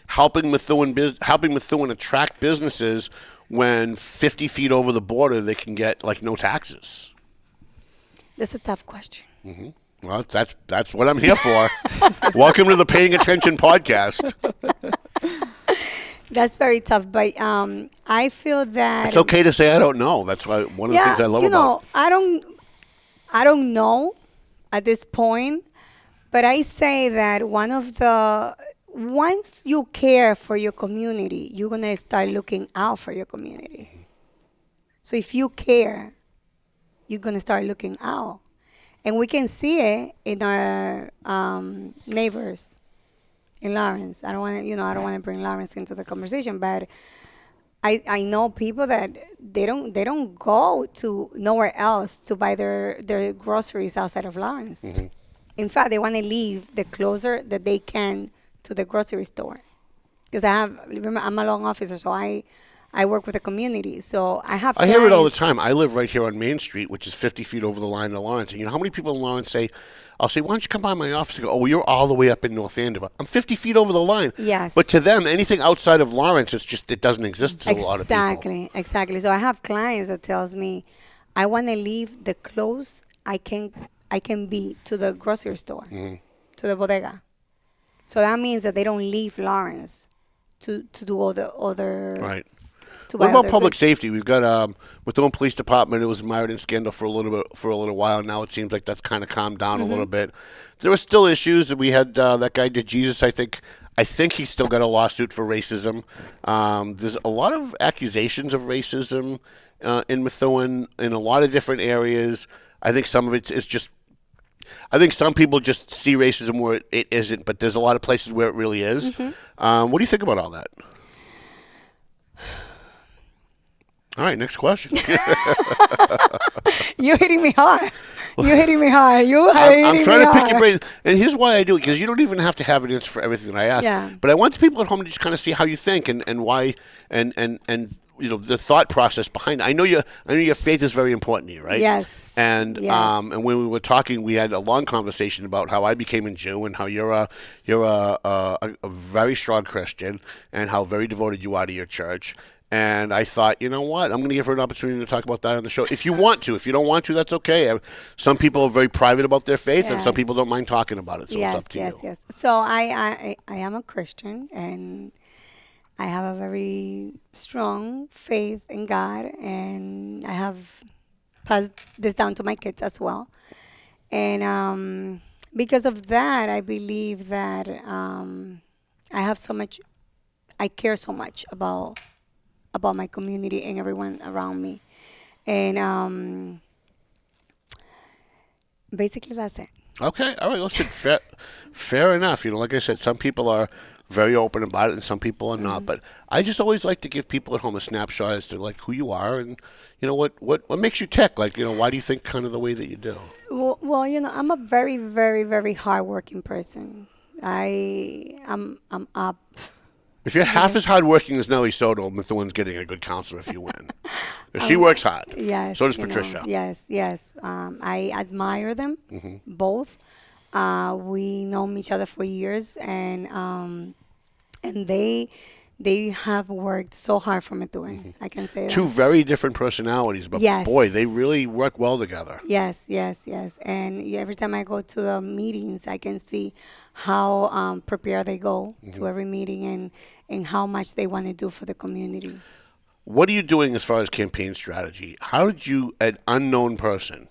helping Methuen attract businesses when 50 feet over the border they can get no taxes? That's a tough question. Well, that's what I'm here for. Welcome to the Paying Attention podcast. That's very tough, but I feel that It's okay to say I don't know. That's why one of the things I love about. I don't know at this point, but I say that once you care for your community, you're gonna start looking out for your community. So if you care, you're gonna start looking out. And we can see it in our neighbors in Lawrence. I don't want to bring Lawrence into the conversation, but I know people that they don't go to nowhere else to buy their groceries outside of Lawrence. In fact, they want to leave the closer that they can to the grocery store. Because I'm a loan officer, so I work with the community, so I have. I hear it all the time. I live right here on Main Street, which is 50 feet over the line of Lawrence. And how many people in Lawrence say, I'll say, why don't you come by my office? I go, you're all the way up in North Andover. I'm 50 feet over the line. Yes. But to them, anything outside of Lawrence, it doesn't exist to a lot of people. Exactly. So I have clients that tells me, I want to leave the close I can be to the grocery store, to the bodega. So that means that they don't leave Lawrence to do all the other. Right. to What buy about other public goods. safety? We've got Methuen Police Department. It was mired in scandal for a little while. Now it seems like that's kind of calmed down a little bit. There were still issues. We had that guy did Jesus. I think he's still got a lawsuit for racism. There's a lot of accusations of racism in Methuen in a lot of different areas. I think some of it is just. I think some people just see racism where it isn't, but there's a lot of places where it really is. What do you think about all that? All right, next question. You're hitting me hard. You're hitting me hard. I'm trying to pick your brain. And here's why I do it, because you don't even have to have an answer for everything that I ask. Yeah. But I want the people at home to just kind of see how you think and why and the thought process behind it. I know your faith is very important to you, right? Yes. And Yes. And when we were talking, we had a long conversation about how I became a Jew and how you're a very strong Christian and how very devoted you are to your church. And I thought, you know what? I'm going to give her an opportunity to talk about that on the show. If you want to. If you don't want to, that's okay. Some people are very private about their faith, and some people don't mind talking about it. So it's up to you. Yes. So I am a Christian, and I have a very strong faith in God, and I have passed this down to my kids as well. And because of that, I believe that I care so much about my community and everyone around me. And basically that's it. Okay. All right. Listen, fair enough. Like I said, some people are very open about it and some people are not. But I just always like to give people at home a snapshot as to like who you are and what makes you tick. Like, why do you think kind of the way that you do? Well, I'm a very, very, very hardworking person. I'm up. If you're half as hardworking as Nelly Soto, Methuen's getting a good counselor if you win. She works hard. Yes. So does Patricia. Yes. I admire them both. We know each other for years, and they have worked so hard for Methuen. I can say that. Two very different personalities, but boy, they really work well together. Yes. And every time I go to the meetings, I can see how prepared they go to every meeting and how much they want to do for the community. What are you doing as far as campaign strategy? How did you, an unknown person,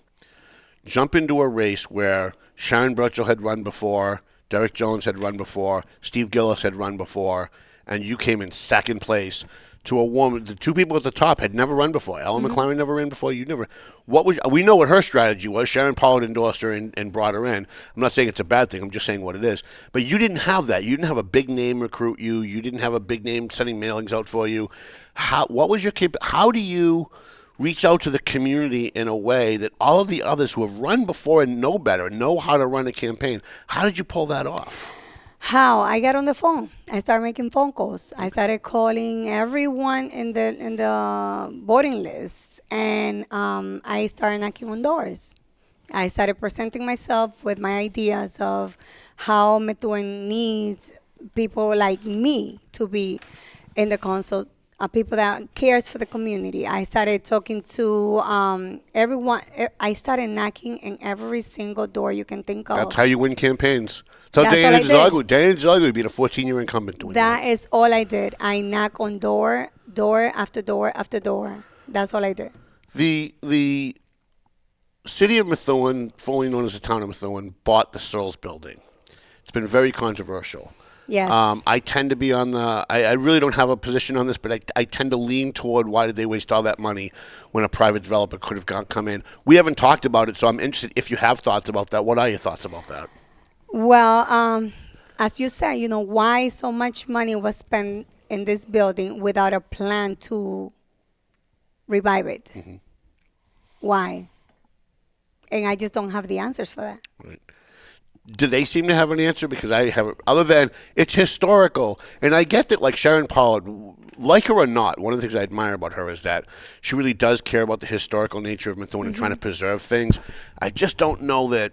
jump into a race where Sharon Burchell had run before, Derek Jones had run before, Steve Gillis had run before, and you came in second place to a woman? The two people at the top had never run before. Ellen McLaren never ran before. You never. We know what her strategy was. Sharon Pollard endorsed her and brought her in. I'm not saying it's a bad thing. I'm just saying what it is. But you didn't have that. You didn't have a big name recruit you. You didn't have a big name sending mailings out for you. How do you reach out to the community in a way that all of the others who have run before and know better, know how to run a campaign? How did you pull that off? How? I got on the phone. I started making phone calls. I started calling everyone in the voting list, and I started knocking on doors. I started presenting myself with my ideas of how Methuen needs people like me to be in the council, people that cares for the community. I started talking to everyone. I started knocking in every single door you can think of. That's how you win campaigns. So Diana Dzoglu would be the 14-year incumbent doing that. That is all I did. I knock on door after door after door. That's all I did. The city of Methuen, formerly known as the town of Methuen, bought the Searles building. It's been very controversial. Yes. I tend to be on the. I really don't have a position on this, but I tend to lean toward why did they waste all that money when a private developer could have come in. We haven't talked about it, so I'm interested if you have thoughts about that. What are your thoughts about that? Well, as you said, why so much money was spent in this building without a plan to revive it? Mm-hmm. Why? And I just don't have the answers for that. Right. Do they seem to have an answer? Because I have, other than it's historical. And I get that, like Sharon Pollard, like her or not, one of the things I admire about her is that she really does care about the historical nature of Methuen and trying to preserve things. I just don't know that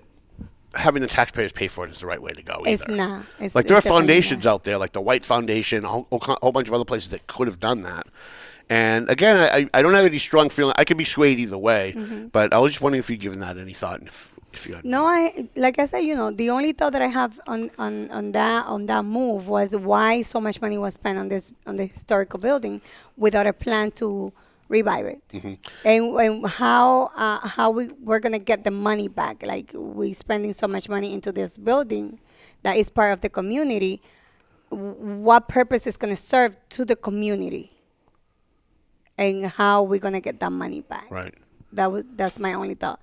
having the taxpayers pay for it is the right way to go either. It's not. There are foundations out there, like the White Foundation, a whole bunch of other places that could have done that. And again, I don't have any strong feeling. I could be swayed either way, but I was just wondering if you'd given that any thought. And if No, like I said, the only thought that I have on that move was why so much money was spent on the historical building without a plan to revive it, and how we're gonna get the money back. Like, we spending so much money into this building that is part of the community. What purpose is gonna serve to the community, and how we're gonna get that money back? Right. That's my only thought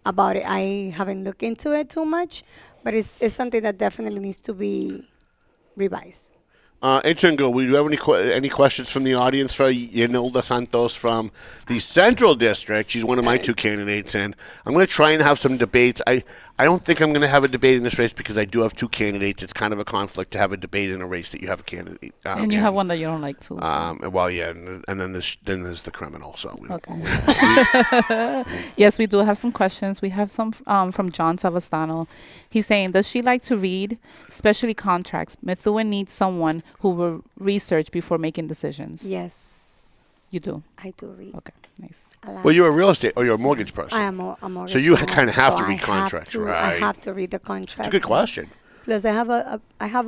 about it. I haven't looked into it too much, but it's something that definitely needs to be revised. Intern Girl, do you have any questions from the audience for Yanilda Santos from the Central District? She's one of my two candidates, and I'm going to try and have some debates. I don't think I'm going to have a debate in this race because I do have two candidates. It's kind of a conflict to have a debate in a race that you have a candidate. And you have one that you don't like too. So. Well, yeah, and then there's the criminal. So okay. Yes, we do have some questions. We have some from John Savastano. He's saying, does she like to read, especially contracts? Methuen needs someone who will research before making decisions. Yes. You do? I do read. Okay, nice. Well, you're a real estate or you're a mortgage person. I am a mortgage. So you person, kind of have to so read contracts, right? I have to read the contracts. It's a good question. Plus, I have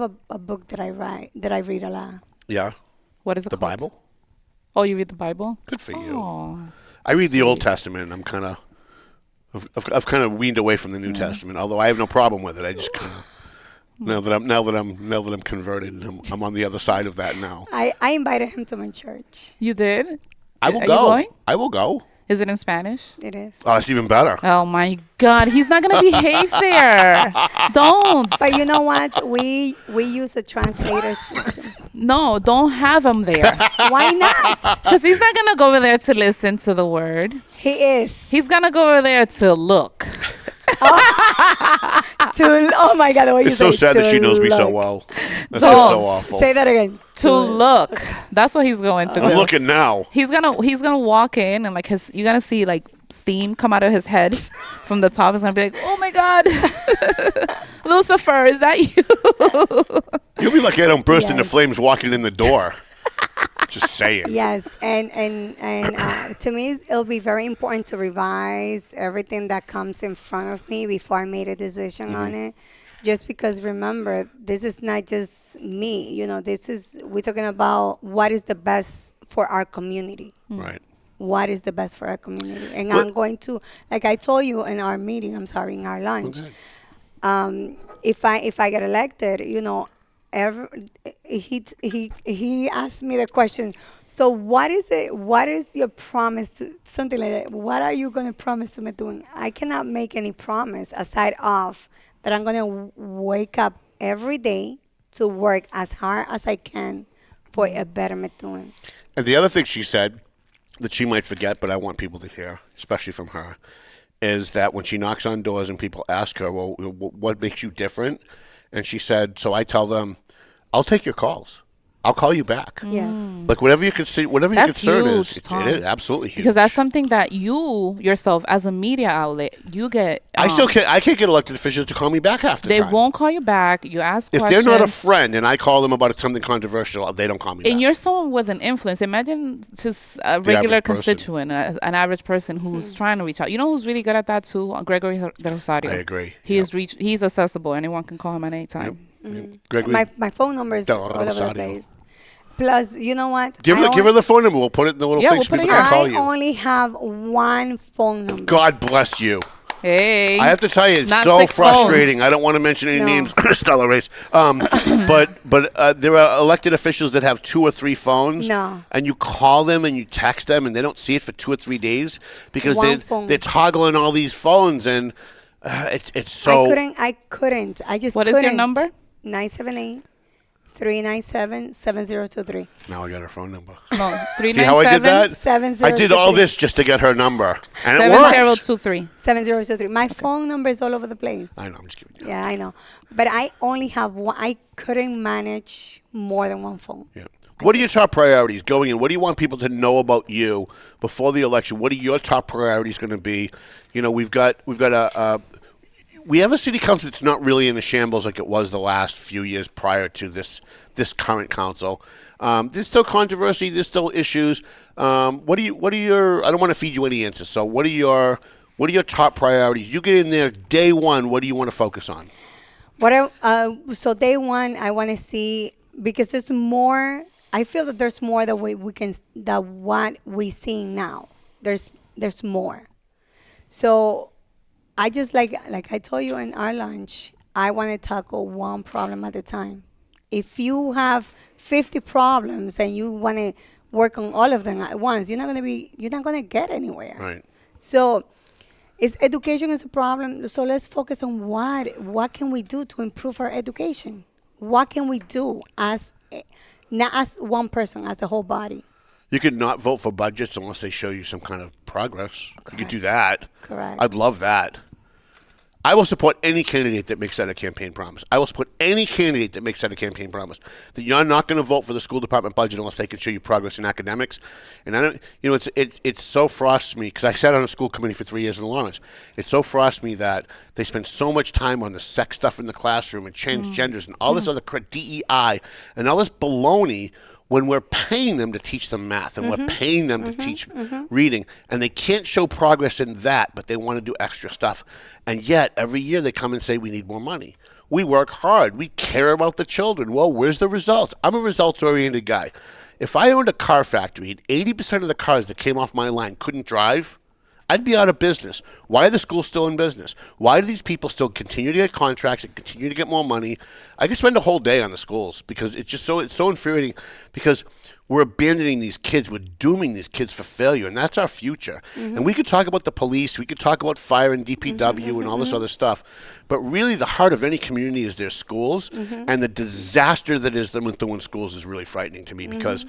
a book that I read a lot. Yeah. What is it The called? Bible? Oh, you read the Bible? Good for you. Oh, I read the Old Testament, and I'm kind of... I've kind of weaned away from the New Testament, although I have no problem with it. I just kind of now that I'm converted, I'm on the other side of that now. I invited him to my church. you did? I will Are go. you going? I will go. Is it in Spanish? It is. Oh, that's even better. Oh my God, he's not gonna behave there. Don't. But you know what? We use a translator system. No, don't have him there. Why not? Because he's not gonna go over there to listen to the word. He is. He's gonna go over there to look. Oh my God! What you It's so sad that she knows me so well. That's just so awful. Say that again. To look. That's what he's going to do. I'm looking now. He's gonna walk in and you're gonna see like steam come out of his head from the top. He's gonna be like, oh my God, Lucifer, is that you? You'll be lucky I don't burst into Yes. flames walking in the door. Just saying. Yes, and to me, it'll be very important to revise everything that comes in front of me before I made a decision on it. Just because, remember, this is not just me. We're talking about what is the best for our community. Right. What is the best for our community? And I'm going to, like I told you in our meeting, in our lunch, if I get elected, he asked me the question, so what is your promise something like that? What are you going to promise to Methuen? I cannot make any promise aside of that I'm going to wake up every day to work as hard as I can for a better Methuen. And the other thing she said that she might forget, but I want people to hear, especially from her, is that when she knocks on doors and people ask her, well, what makes you different? And she said, so I tell them, I'll take your calls. I'll call you back. Yes. Like whatever you can see, whatever your concern is, it is absolutely huge. Because that's something that you yourself, as a media outlet, you get. I can't get elected officials to call me back half the they time. They won't call you back. You ask if questions. they're not a friend and I call them about something controversial, they don't call me back. And you're someone with an influence. Imagine just a regular constituent, an average person who's trying to reach out. You know who's really good at that too? Gregory de Rosario. I agree. He's accessible. Anyone can call him at any time. Yep. Gregory, my phone number is all over the place. Plus, you know what? Give her the phone number. We'll put it in the little thing so people can call you. I only have one phone number. God bless you. Hey. I have to tell you, it's so frustrating. I don't want to mention any names. Stella Race. But there are elected officials that have 2 or 3 phones. No. And you call them and you text them and they don't see it for 2 or 3 days because they're toggling all these phones and it's so. I couldn't. I just What couldn't. is your number? 978-397-7023. Now I got her phone number. No, See how I did that? 7023. I did all this just to get her number. And it works. 7023. 7023. My phone number is all over the place. I know, I'm just kidding. Yeah, I know. But I only have one. I couldn't manage more than one phone. Yeah. What are your top priorities going in? What do you want people to know about you before the election? What are your top priorities going to be? We have a city council that's not really in a shambles like it was the last few years prior to this current council. There's still controversy. There's still issues. What are your? I don't want to feed you any answers. So what are What are your top priorities? You get in there day one. What do you want to focus on? So day one, I want to see, because there's more. I feel that there's more that that what we see now. There's more. So I just like I told you in our lunch, I want to tackle one problem at a time. If you have 50 problems and you want to work on all of them at once, you're not gonna get anywhere. Right. So education is a problem. So let's focus on what can we do to improve our education? What can we do not as one person, as the whole body? You could not vote for budgets unless they show you some kind of progress. Correct. You could do that. Correct. I'd love that. I will support any candidate that makes that a campaign promise. I will support any candidate that makes that a campaign promise. That you're not going to vote for the school department budget unless they can show you progress in academics. And I don't, it so frosts me, because I sat on a school committee for 3 years in Lawrence. It so frosts me that they spend so much time on the sex stuff in the classroom and transgenders and all this other DEI and all this baloney, when we're paying them to teach them math and we're paying them to teach reading, and they can't show progress in that, but they want to do extra stuff. And yet, every year they come and say, we need more money. We work hard. We care about the children. Well, where's the results? I'm a results-oriented guy. If I owned a car factory and 80% of the cars that came off my line couldn't drive, I'd be out of business. Why are the schools still in business? Why do these people still continue to get contracts and continue to get more money? I could spend a whole day on the schools, because it's so infuriating, because we're abandoning these kids. We're dooming these kids for failure, and that's our future. And we could talk about the police. We could talk about fire and DPW and all this other stuff. But really, the heart of any community is their schools, and the disaster that is the Methuen schools is really frightening to me, because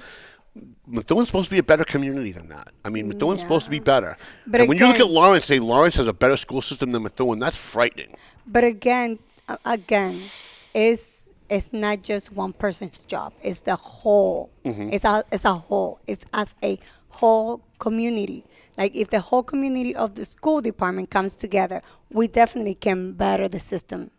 Methuen's supposed to be a better community than that. I mean, Methuen's supposed to be better. But and when you look at Lawrence, say Lawrence has a better school system than Methuen, that's frightening. But again, it's not just one person's job. It's the whole. It's a whole. It's as a whole community. Like, if the whole community of the school department comes together, we definitely can better the system.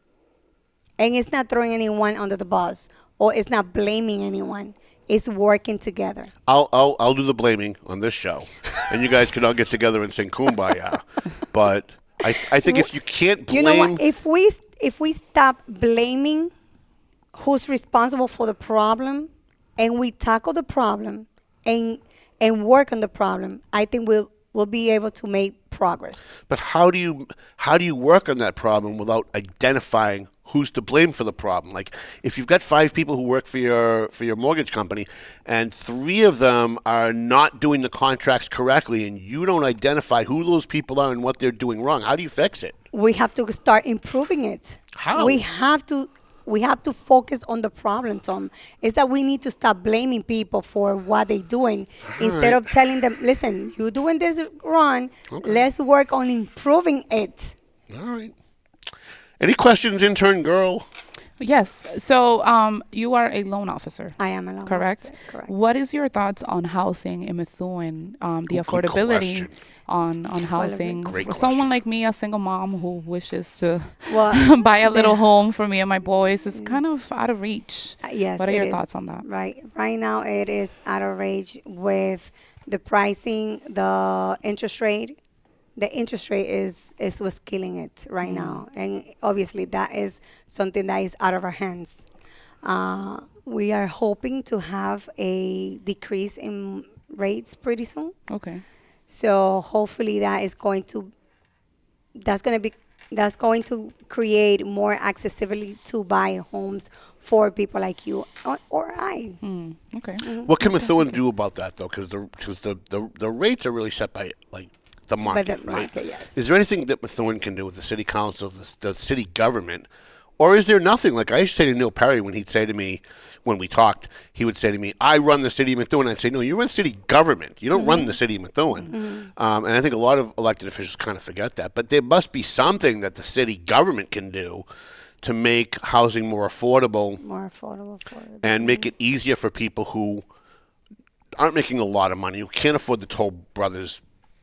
And it's not throwing anyone under the bus, or it's not blaming anyone. It's working together. I'll do the blaming on this show, and you guys can all get together and sing Kumbaya. But I think if you can't blame, you know what? If we stop blaming who's responsible for the problem, and we tackle the problem and work on the problem, I think we'll be able to make progress. But how do you work on that problem without identifying who's to blame for the problem? Like, if you've got 5 people who work for your mortgage company, and 3 of them are not doing the contracts correctly, and you don't identify who those people are and what they're doing wrong, how do you fix it? We have to start improving it. How? We have to focus on the problem, Tom. It's that we need to stop blaming people for what they're doing, instead of telling them, listen, you're doing this wrong. Okay. Let's work on improving it. All right. Any questions, intern girl? Yes. So you are a loan officer. I am a loan officer. Correct. What is your thoughts on housing in Methuen? The affordability on housing for someone like me, a single mom who wishes to buy a little home for me and my boys, is kind of out of reach. Yes. What are your thoughts on that? Right now, it is out of reach with the pricing, the interest rate. The interest rate is what's killing it right now. And obviously that is something that is out of our hands. We are hoping to have a decrease in rates pretty soon. Okay. So hopefully that's going to create more accessibility to buy homes for people like you or I. Okay. What can Methuen do about that, though? Because the rates are really set by, like, the market, by the right? market, yes. Is there anything that Methuen can do with the city council, the city government, or is there nothing? Like I used to say to Neil Perry when he'd say to me, when we talked, he would say to me, I run the city of Methuen. I'd say, no, you run city government. You don't run the city of Methuen. And I think a lot of elected officials kind of forget that. But there must be something that the city government can do to make housing more affordable. And make it easier for people who aren't making a lot of money, who can't afford the Toll Brothers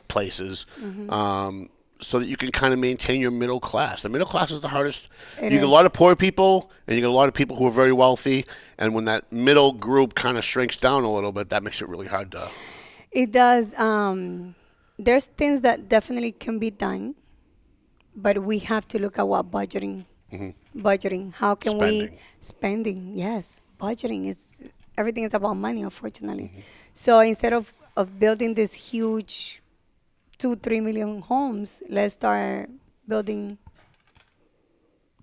places, so that you can kind of maintain your middle class. The middle class is the hardest. You get a lot of poor people, and you get a lot of people who are very wealthy, and when that middle group kind of shrinks down a little bit, that makes it really hard to... It does. There's things that definitely can be done. but we have to look at what budgeting. Budgeting. How can we spending? Yes, budgeting is everything is about money, unfortunately. So instead of building this huge 2-3 million homes, let's start building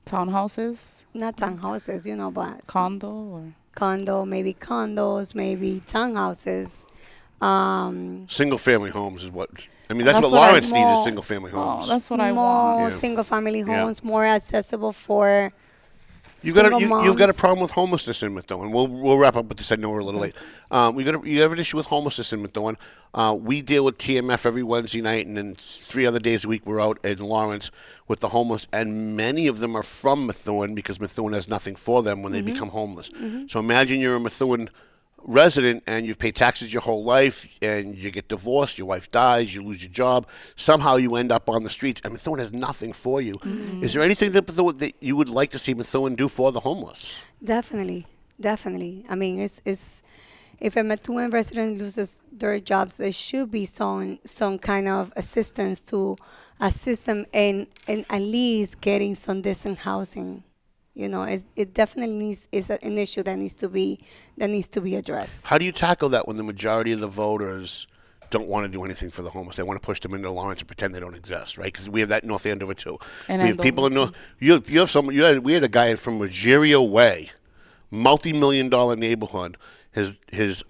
Townhouses, not townhouses, but maybe condos, maybe townhouses. Single family homes is what. I mean, that's what what I Lawrence needs is more- single family homes. that's what I Small want. single family Yeah. homes, more accessible for You've single got a moms. problem with homelessness in Methuen. We'll wrap up with this. I know we're a little late. You have an issue with homelessness in Methuen. We deal with TMF every Wednesday night, and then 3 other days a week we're out in Lawrence with the homeless, and many of them are from Methuen because Methuen has nothing for them when they become homeless. So imagine you're a Methuen resident and you've paid taxes your whole life, and you get divorced, your wife dies, you lose your job, somehow you end up on the streets, and Methuen has nothing for you. Is there anything that you would like to see Methuen do for the homeless? Definitely. I mean, it's if a Methuen resident loses their jobs, there should be some kind of assistance to assist them in at least getting some decent housing. It definitely is an issue that needs to be addressed. How do you tackle that when the majority of the voters don't want to do anything for the homeless? They want to push them into Lawrence and pretend they don't exist, right? Because we have that in North Andover too. And we have people in North. We had a guy from Rogerio Way, multi-million-dollar neighborhood. I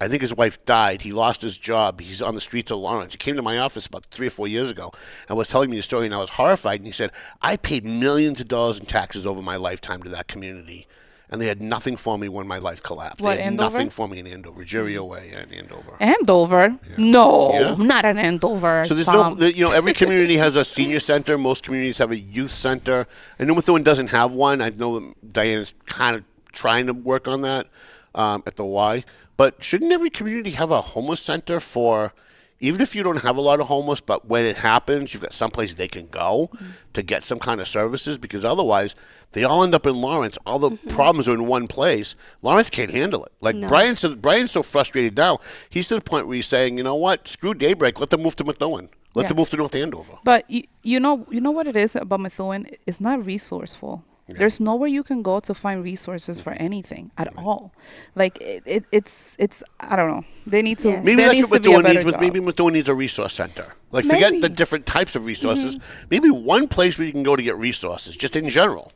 think his wife died. He lost his job. He's on the streets of Lawrence. He came to my office about 3 or 4 years ago and was telling me the story, and I was horrified. And he said, I paid millions of dollars in taxes over my lifetime to that community, and they had nothing for me when my life collapsed. What, they had Andover? nothing for me in Andover, Rogerio Way and Andover. Andover? No, Yeah. not an Andover. So there's Tom. every community has a senior center. Most communities have a youth center. I know Methuen doesn't have one. I know that Diana's kind of trying to work on that at the Y. But shouldn't every community have a homeless center for, even if you don't have a lot of homeless, but when it happens, you've got someplace they can go to get some kind of services? Because otherwise, they all end up in Lawrence. All the problems are in one place. Lawrence can't handle it. Like Brian's so frustrated now. He's to the point where he's saying, you know what? Screw Daybreak. Let them move to Methuen. Let them move to North Andover. But you know what it is about Methuen? It's not resourceful. There's nowhere you can go to find resources for anything at all. Like it's I don't know. They need to. Yes. Maybe there that's needs what to be a Methuen better needs. job. Maybe Methuen needs a resource center. Like, forget Maybe. the different types of resources. Maybe one place where you can go to get resources, just in general.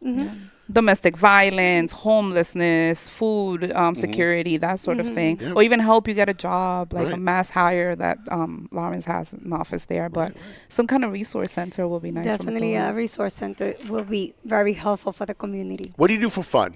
Domestic violence, homelessness, food security, that sort of thing, or even help you get a job, like a mass hire that Lawrence has an office there. But some kind of resource center will be nice. Definitely, a resource center will be very helpful for the community. What do you do for fun?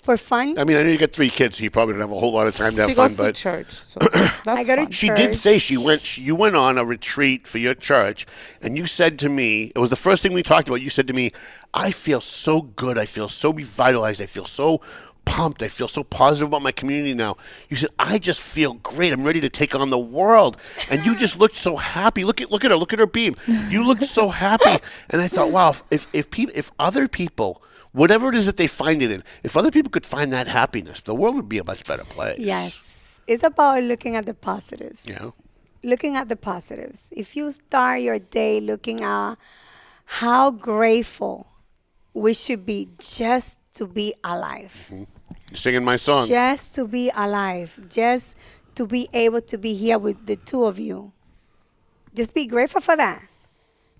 For fun, I mean, I know you got 3 kids, so you probably don't have a whole lot of time to have She fun. goes to But church, so that's I go to fun. she did say church. you went on a retreat for your church, and you said to me, it was the first thing we talked about. You said to me, I feel so good. I feel so revitalized. I feel so pumped. I feel so positive about my community now. You said, I just feel great. I'm ready to take on the world. And you just looked so happy. Look at her. Look at her beam. You looked so happy. And I thought, wow, if other people, whatever it is that they find it in, if other people could find that happiness, the world would be a much better place. yes, it's about looking at the positives. Yeah. Looking at the positives. If you start your day looking at how grateful we should be just to be alive. You're singing my song. Just to be alive. Just to be able to be here with the two of you. Just be grateful for that.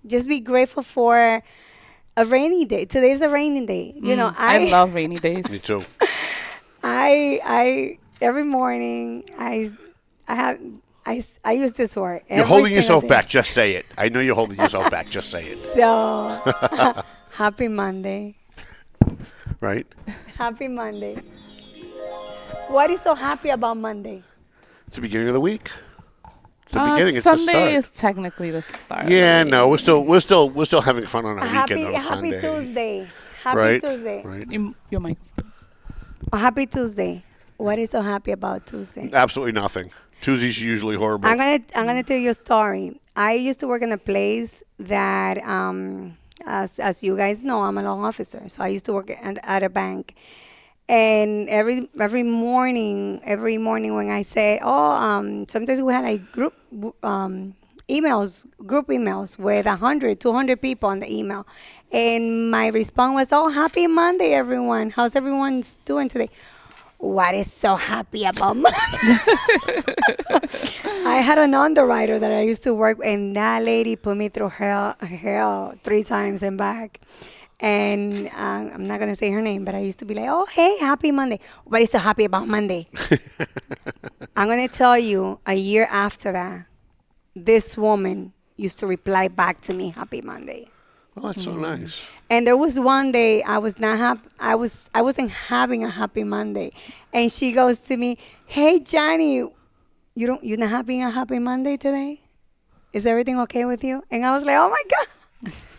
Just be grateful for a rainy day. Today's a rainy day. I love rainy days. Me too. I every morning I use this word. You're holding yourself back. Just say it. I know you're holding yourself back. Just say it. So happy Monday. Right? Happy Monday. What is so happy about Monday? It's the beginning of the week. It's the beginning. It's the Sunday start. is technically the start. Yeah, no, we're still having fun on our Happy weekend on Sunday. Tuesday. Happy Right? Tuesday. Right. Your mic. Oh, happy Tuesday. What is so happy about Tuesday? Absolutely nothing. Tuesday's usually horrible. I'm gonna tell you a story. I used to work in a place that as you guys know, I'm a loan officer. So I used to work at a bank. And every morning when I say, sometimes we had like group emails, group emails with 100, 200 people on the email. And my response was, oh, happy Monday, everyone. How's everyone doing today? What is so happy about Monday? I had an underwriter that I used to work with, and that lady put me through hell 3 times and back. And I'm not going to say her name, but I used to be like, oh, hey, happy Monday. What is so happy about Monday? I'm going to tell you, a year after that, this woman used to reply back to me, happy Monday. Oh, that's so nice. And there was one day I was not happy. I wasn't having a happy Monday, and she goes to me, "Hey, Johnny, you're not having a happy Monday today? Is everything okay with you?" And I was like, "Oh my God."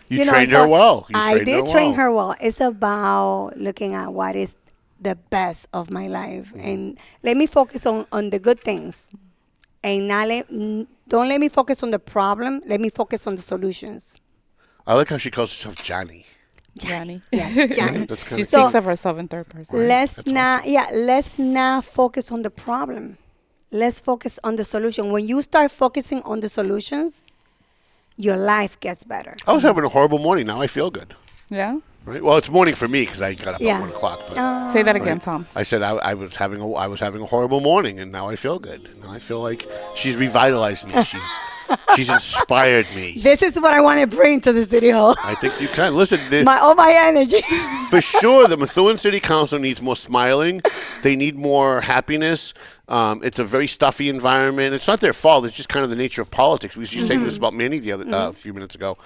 You trained her well. I did train her well. It's about looking at what is the best of my life, and let me focus on the good things, and don't let me focus on the problem. Let me focus on the solutions. I like how she calls herself Johnny. Johnny. Yes, Johnny. That's She speaks of herself in third person. Let's not focus on the problem. Let's focus on the solution. When you start focusing on the solutions, your life gets better. I was having a horrible morning. Now I feel good. Yeah. Right. Well, it's morning for me because I got up at 1 o'clock. But, Say that again, Tom. I said I was having a horrible morning, and now I feel good. Now I feel like she's revitalized me. She's inspired me. This is what I want to bring to the city hall. I think you can. Listen, my energy. For sure, the Methuen City Council needs more smiling. They need more happiness. It's a very stuffy environment. It's not their fault. It's just kind of the nature of politics. We were just saying this about Manny the other a few minutes ago.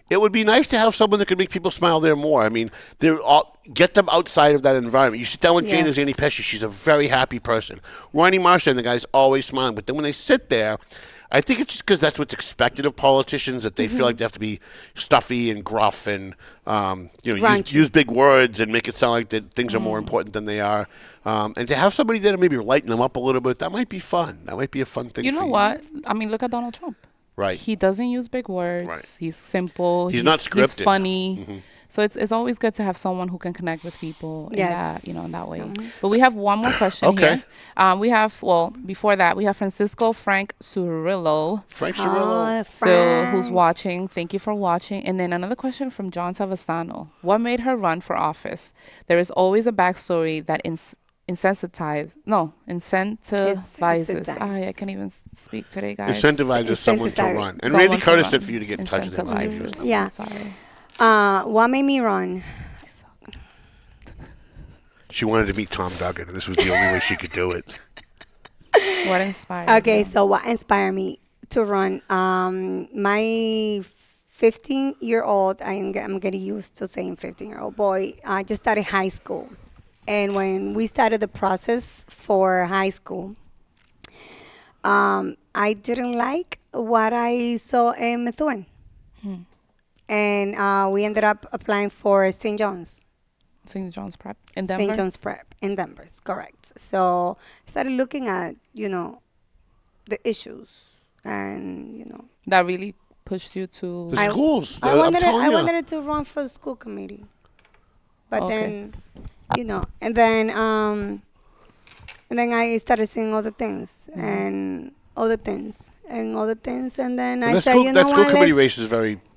It would be nice to have someone that could make people smile there more. I mean, get them outside of that environment. You sit down with Jane and Zanny Pesci. She's a very happy person. Ronnie Marcia and the guy's always smiling. But then when they sit there, I think it's just because that's what's expected of politicians, that they feel like they have to be stuffy and gruff and use big words and make it sound like that things are more important than they are. And to have somebody there to maybe lighten them up a little bit, that might be fun. That might be a fun thing. You know what? I mean, look at Donald Trump. Right. He doesn't use big words. Right. He's simple. He's not scripted. He's funny. So it's always good to have someone who can connect with people in that way. But we have one more question here. Before that, we have Francisco Frank Cirillo. Frank Cirillo. So who's watching? Thank you for watching. And then another question from John Savastano. What made her run for office? There is always a backstory that incentivizes. I can't even speak today, guys. Incentivizes someone to run. And Randy Curtis said for you to get in touch with him. Yeah. Sorry. What made me run? She wanted to meet Tom Duggan, and this was the only way she could do it. What inspired? Okay, so what inspired me to run? My 15-year-old, I'm getting used to saying 15-year-old boy. I just started high school, and when we started the process for high school, I didn't like what I saw in Methuen. And we ended up applying for St. John's. St. John's Prep in Denver? St. John's Prep in Denver, correct. So I started looking at, the issues and, That really pushed you to... The schools. I wanted to run for the school committee. But then, and then I started seeing other things and other things. And then I said, that school committee race is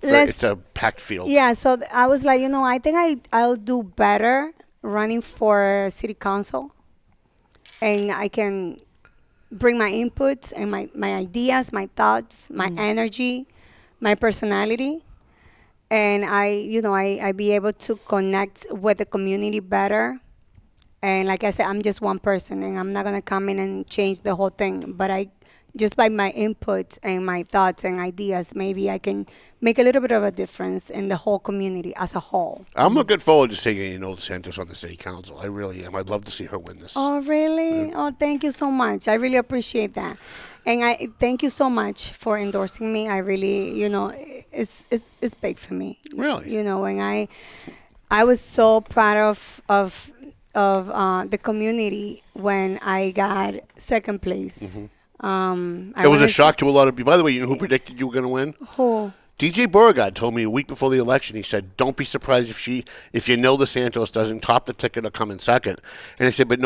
it's a packed field. Yeah, so I was like, I think I'll do better running for city council, and I can bring my inputs and my ideas, my thoughts, my energy, my personality, and I be able to connect with the community better. And like I said, I'm just one person, and I'm not gonna come in and change the whole thing, but just by my input and my thoughts and ideas, maybe I can make a little bit of a difference in the whole community as a whole. I'm looking forward to seeing Yanilda Santos on the city council. I really am. I'd love to see her win this. Oh, really? Yeah. Oh, thank you so much. I really appreciate that. And I thank you so much for endorsing me. I really, it's big for me. Really? And I was so proud of the community when I got second place. It was a shock to a lot of people. By the way, you know who predicted you were going to win? Who? DJ Beauregard told me a week before the election, he said, don't be surprised if Yanilda Santos doesn't top the ticket or come in second. And I said, but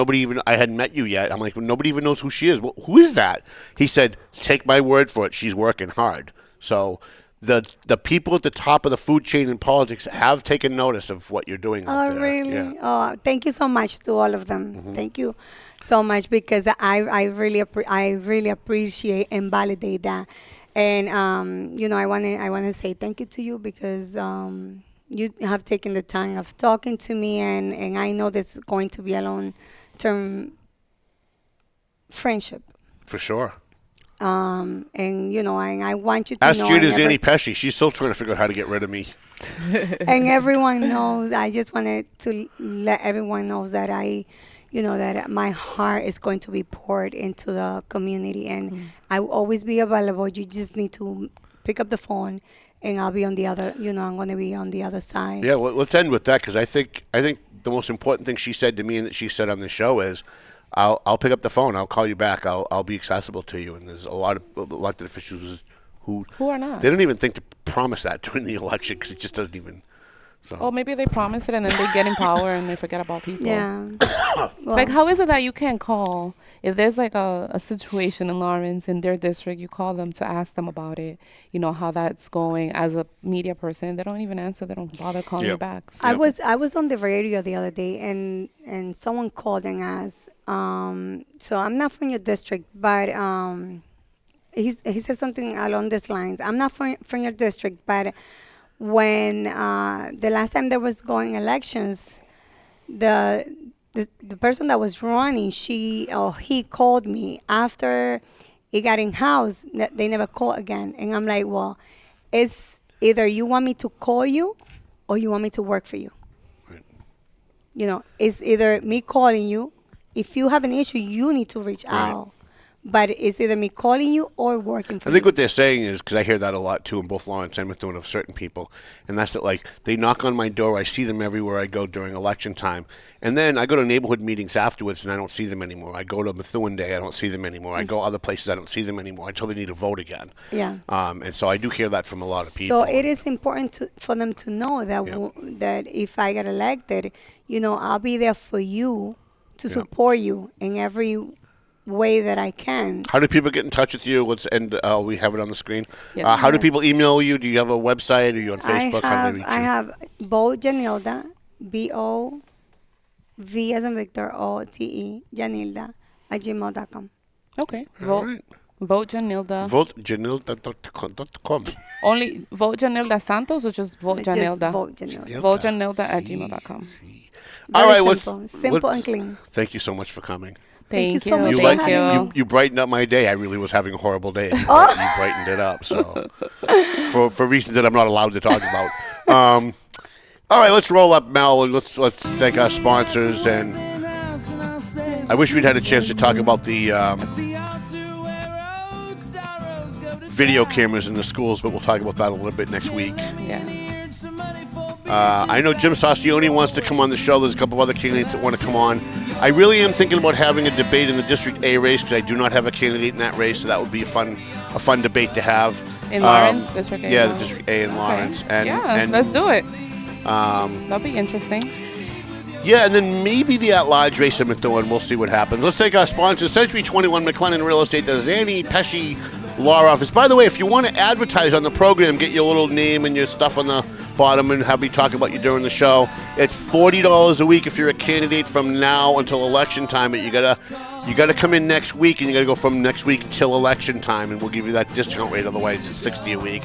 I hadn't met you yet. I'm like, well, nobody even knows who she is. Well, who is that? He said, take my word for it. She's working hard. So the people at the top of the food chain in politics have taken notice of what you're doing out there. Oh, really? Yeah. Oh, thank you so much to all of them. Mm-hmm. Thank you so much, because I really appreciate and validate that. And I want to say thank you to you, because you have taken the time of talking to me, and I know this is going to be a long-term friendship. For sure. And I want you to Ask know. Judy's Annie Pesci. She's still trying to figure out how to get rid of me. And everyone knows. I just wanted to let everyone know that that my heart is going to be poured into the community, and I will always be available. You just need to pick up the phone, and I'll be on the other. I'm going to be on the other side. Yeah, well, let's end with that, because I think the most important thing she said to me and that she said on the show is, I'll pick up the phone. I'll call you back. I'll be accessible to you. And there's a lot of elected officials who are not. They don't even think to promise that during the election, because it just doesn't even. So. Oh, maybe they promise it and then they get in power and they forget about people. Yeah. Like, how is it that you can't call if there's like a situation in Lawrence in their district? You call them to ask them about it. How that's going. As a media person, they don't even answer. They don't bother calling you back. So. I was on the radio the other day, and someone called and asked. So I'm not from your district, but he said something along these lines. I'm not from your district, but when the last time there was going elections, the person that was running, he called me after he got in house. They never called again, and I'm like, well, it's either you want me to call you or you want me to work for you. Right. It's either me calling you. If you have an issue, you need to reach out. But it's either me calling you or working for you. I think what they're saying is, because I hear that a lot too in both Lawrence and Methuen of certain people, and that's that, like, they knock on my door, I see them everywhere I go during election time, and then I go to neighborhood meetings afterwards and I don't see them anymore. I go to Methuen Day, I don't see them anymore. I go other places, I don't see them anymore until they need to vote again. Yeah. And so I do hear that from a lot of people. So it is important for them to know that that if I get elected, I'll be there for you to support you in every way that I can. How do people get in touch with you? We have it on the screen. Yes. How do people email you? Do you have a website? Are you on Facebook? How do they reach you? I have Bo Yanilda, BOV as in Victor, OTE, Yanilda at gmail.com. Okay. Right. Vote Yanilda. VoteJanilda.com. Only Vote Yanilda Santos or just Vote Yanilda? Just Vote Yanilda. Vote Yanilda at gmail.com. All right, simple and clean. Thank you so much for coming. Thank you so much. You brightened up my day. I really was having a horrible day. You brightened it up. So for reasons that I'm not allowed to talk about. All right, let's roll up, Mel, and let's thank our sponsors. And I wish we'd had a chance to talk about the video cameras in the schools, but we'll talk about that a little bit next week. Yeah. I know Jim Saucione wants to come on the show. There's a couple of other candidates that want to come on. I really am thinking about having a debate in the District A race, because I do not have a candidate in that race, so that would be a fun debate to have. In Lawrence, District A? Yeah, the District A in Lawrence. Okay. And let's do it. That'll be interesting. Yeah, and then maybe the at-large race in Methuen. We'll see what happens. Let's take our sponsor, Century 21 McLennan Real Estate, the Zanny Pesci Law Office. By the way, if you want to advertise on the program, get your little name and your stuff on the bottom and have me talk about you during the show. It's $40 a week if you're a candidate from now until election time. But you gotta come in next week, and you gotta go from next week until election time, and we'll give you that discount rate. Otherwise, it's $60 a week.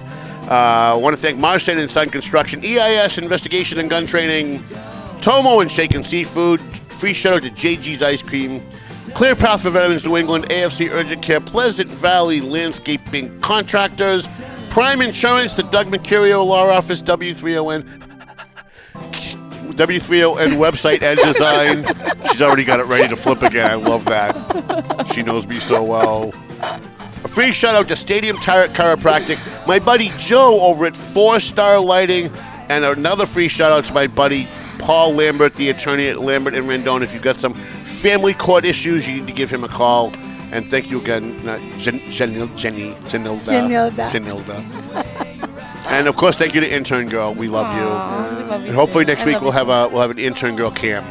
I want to thank Marston and Son Construction, EIS Investigation and Gun Training, Tomo and Shaken Seafood, free shout out to JG's Ice Cream, Clear Path for Veterans New England, AFC Urgent Care, Pleasant Valley Landscaping Contractors, Prime Insurance, the Doug Mercurio Law Office, W3ON website and design. She's already got it ready to flip again. I love that. She knows me so well. A free shout out to Stadium Tire Chiropractic, my buddy Joe over at 4-Star Lighting, and another free shout out to my buddy Paul Lambert, the attorney at Lambert and Rendon. If you've got some family court issues, you need to give him a call. And thank you again, Janilda. And of course, thank you to intern girl. We love you. We love you And hopefully too. next I week love we'll you have an intern girl cam.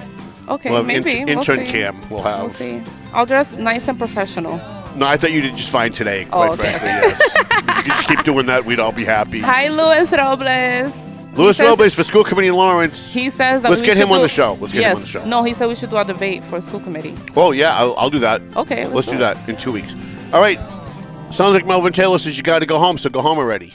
Okay, We'll have maybe. intern we'll see. cam. We'll have. We'll see. I'll dress nice and professional. No, I thought you did just fine today. Quite okay. frankly, yes. If you could just keep doing that, we'd all be happy. Hi, Luis Robles. Louis He says- Robles for school committee in Lawrence. He says that Let's we get should him on do- the show. Let's get him on the Yes. show. No, he said we should do a debate for school committee. Oh yeah, I'll do that. Okay, Let's do that in 2 weeks. All right. Sounds like Melvin Taylor says you got to go home, so go home already.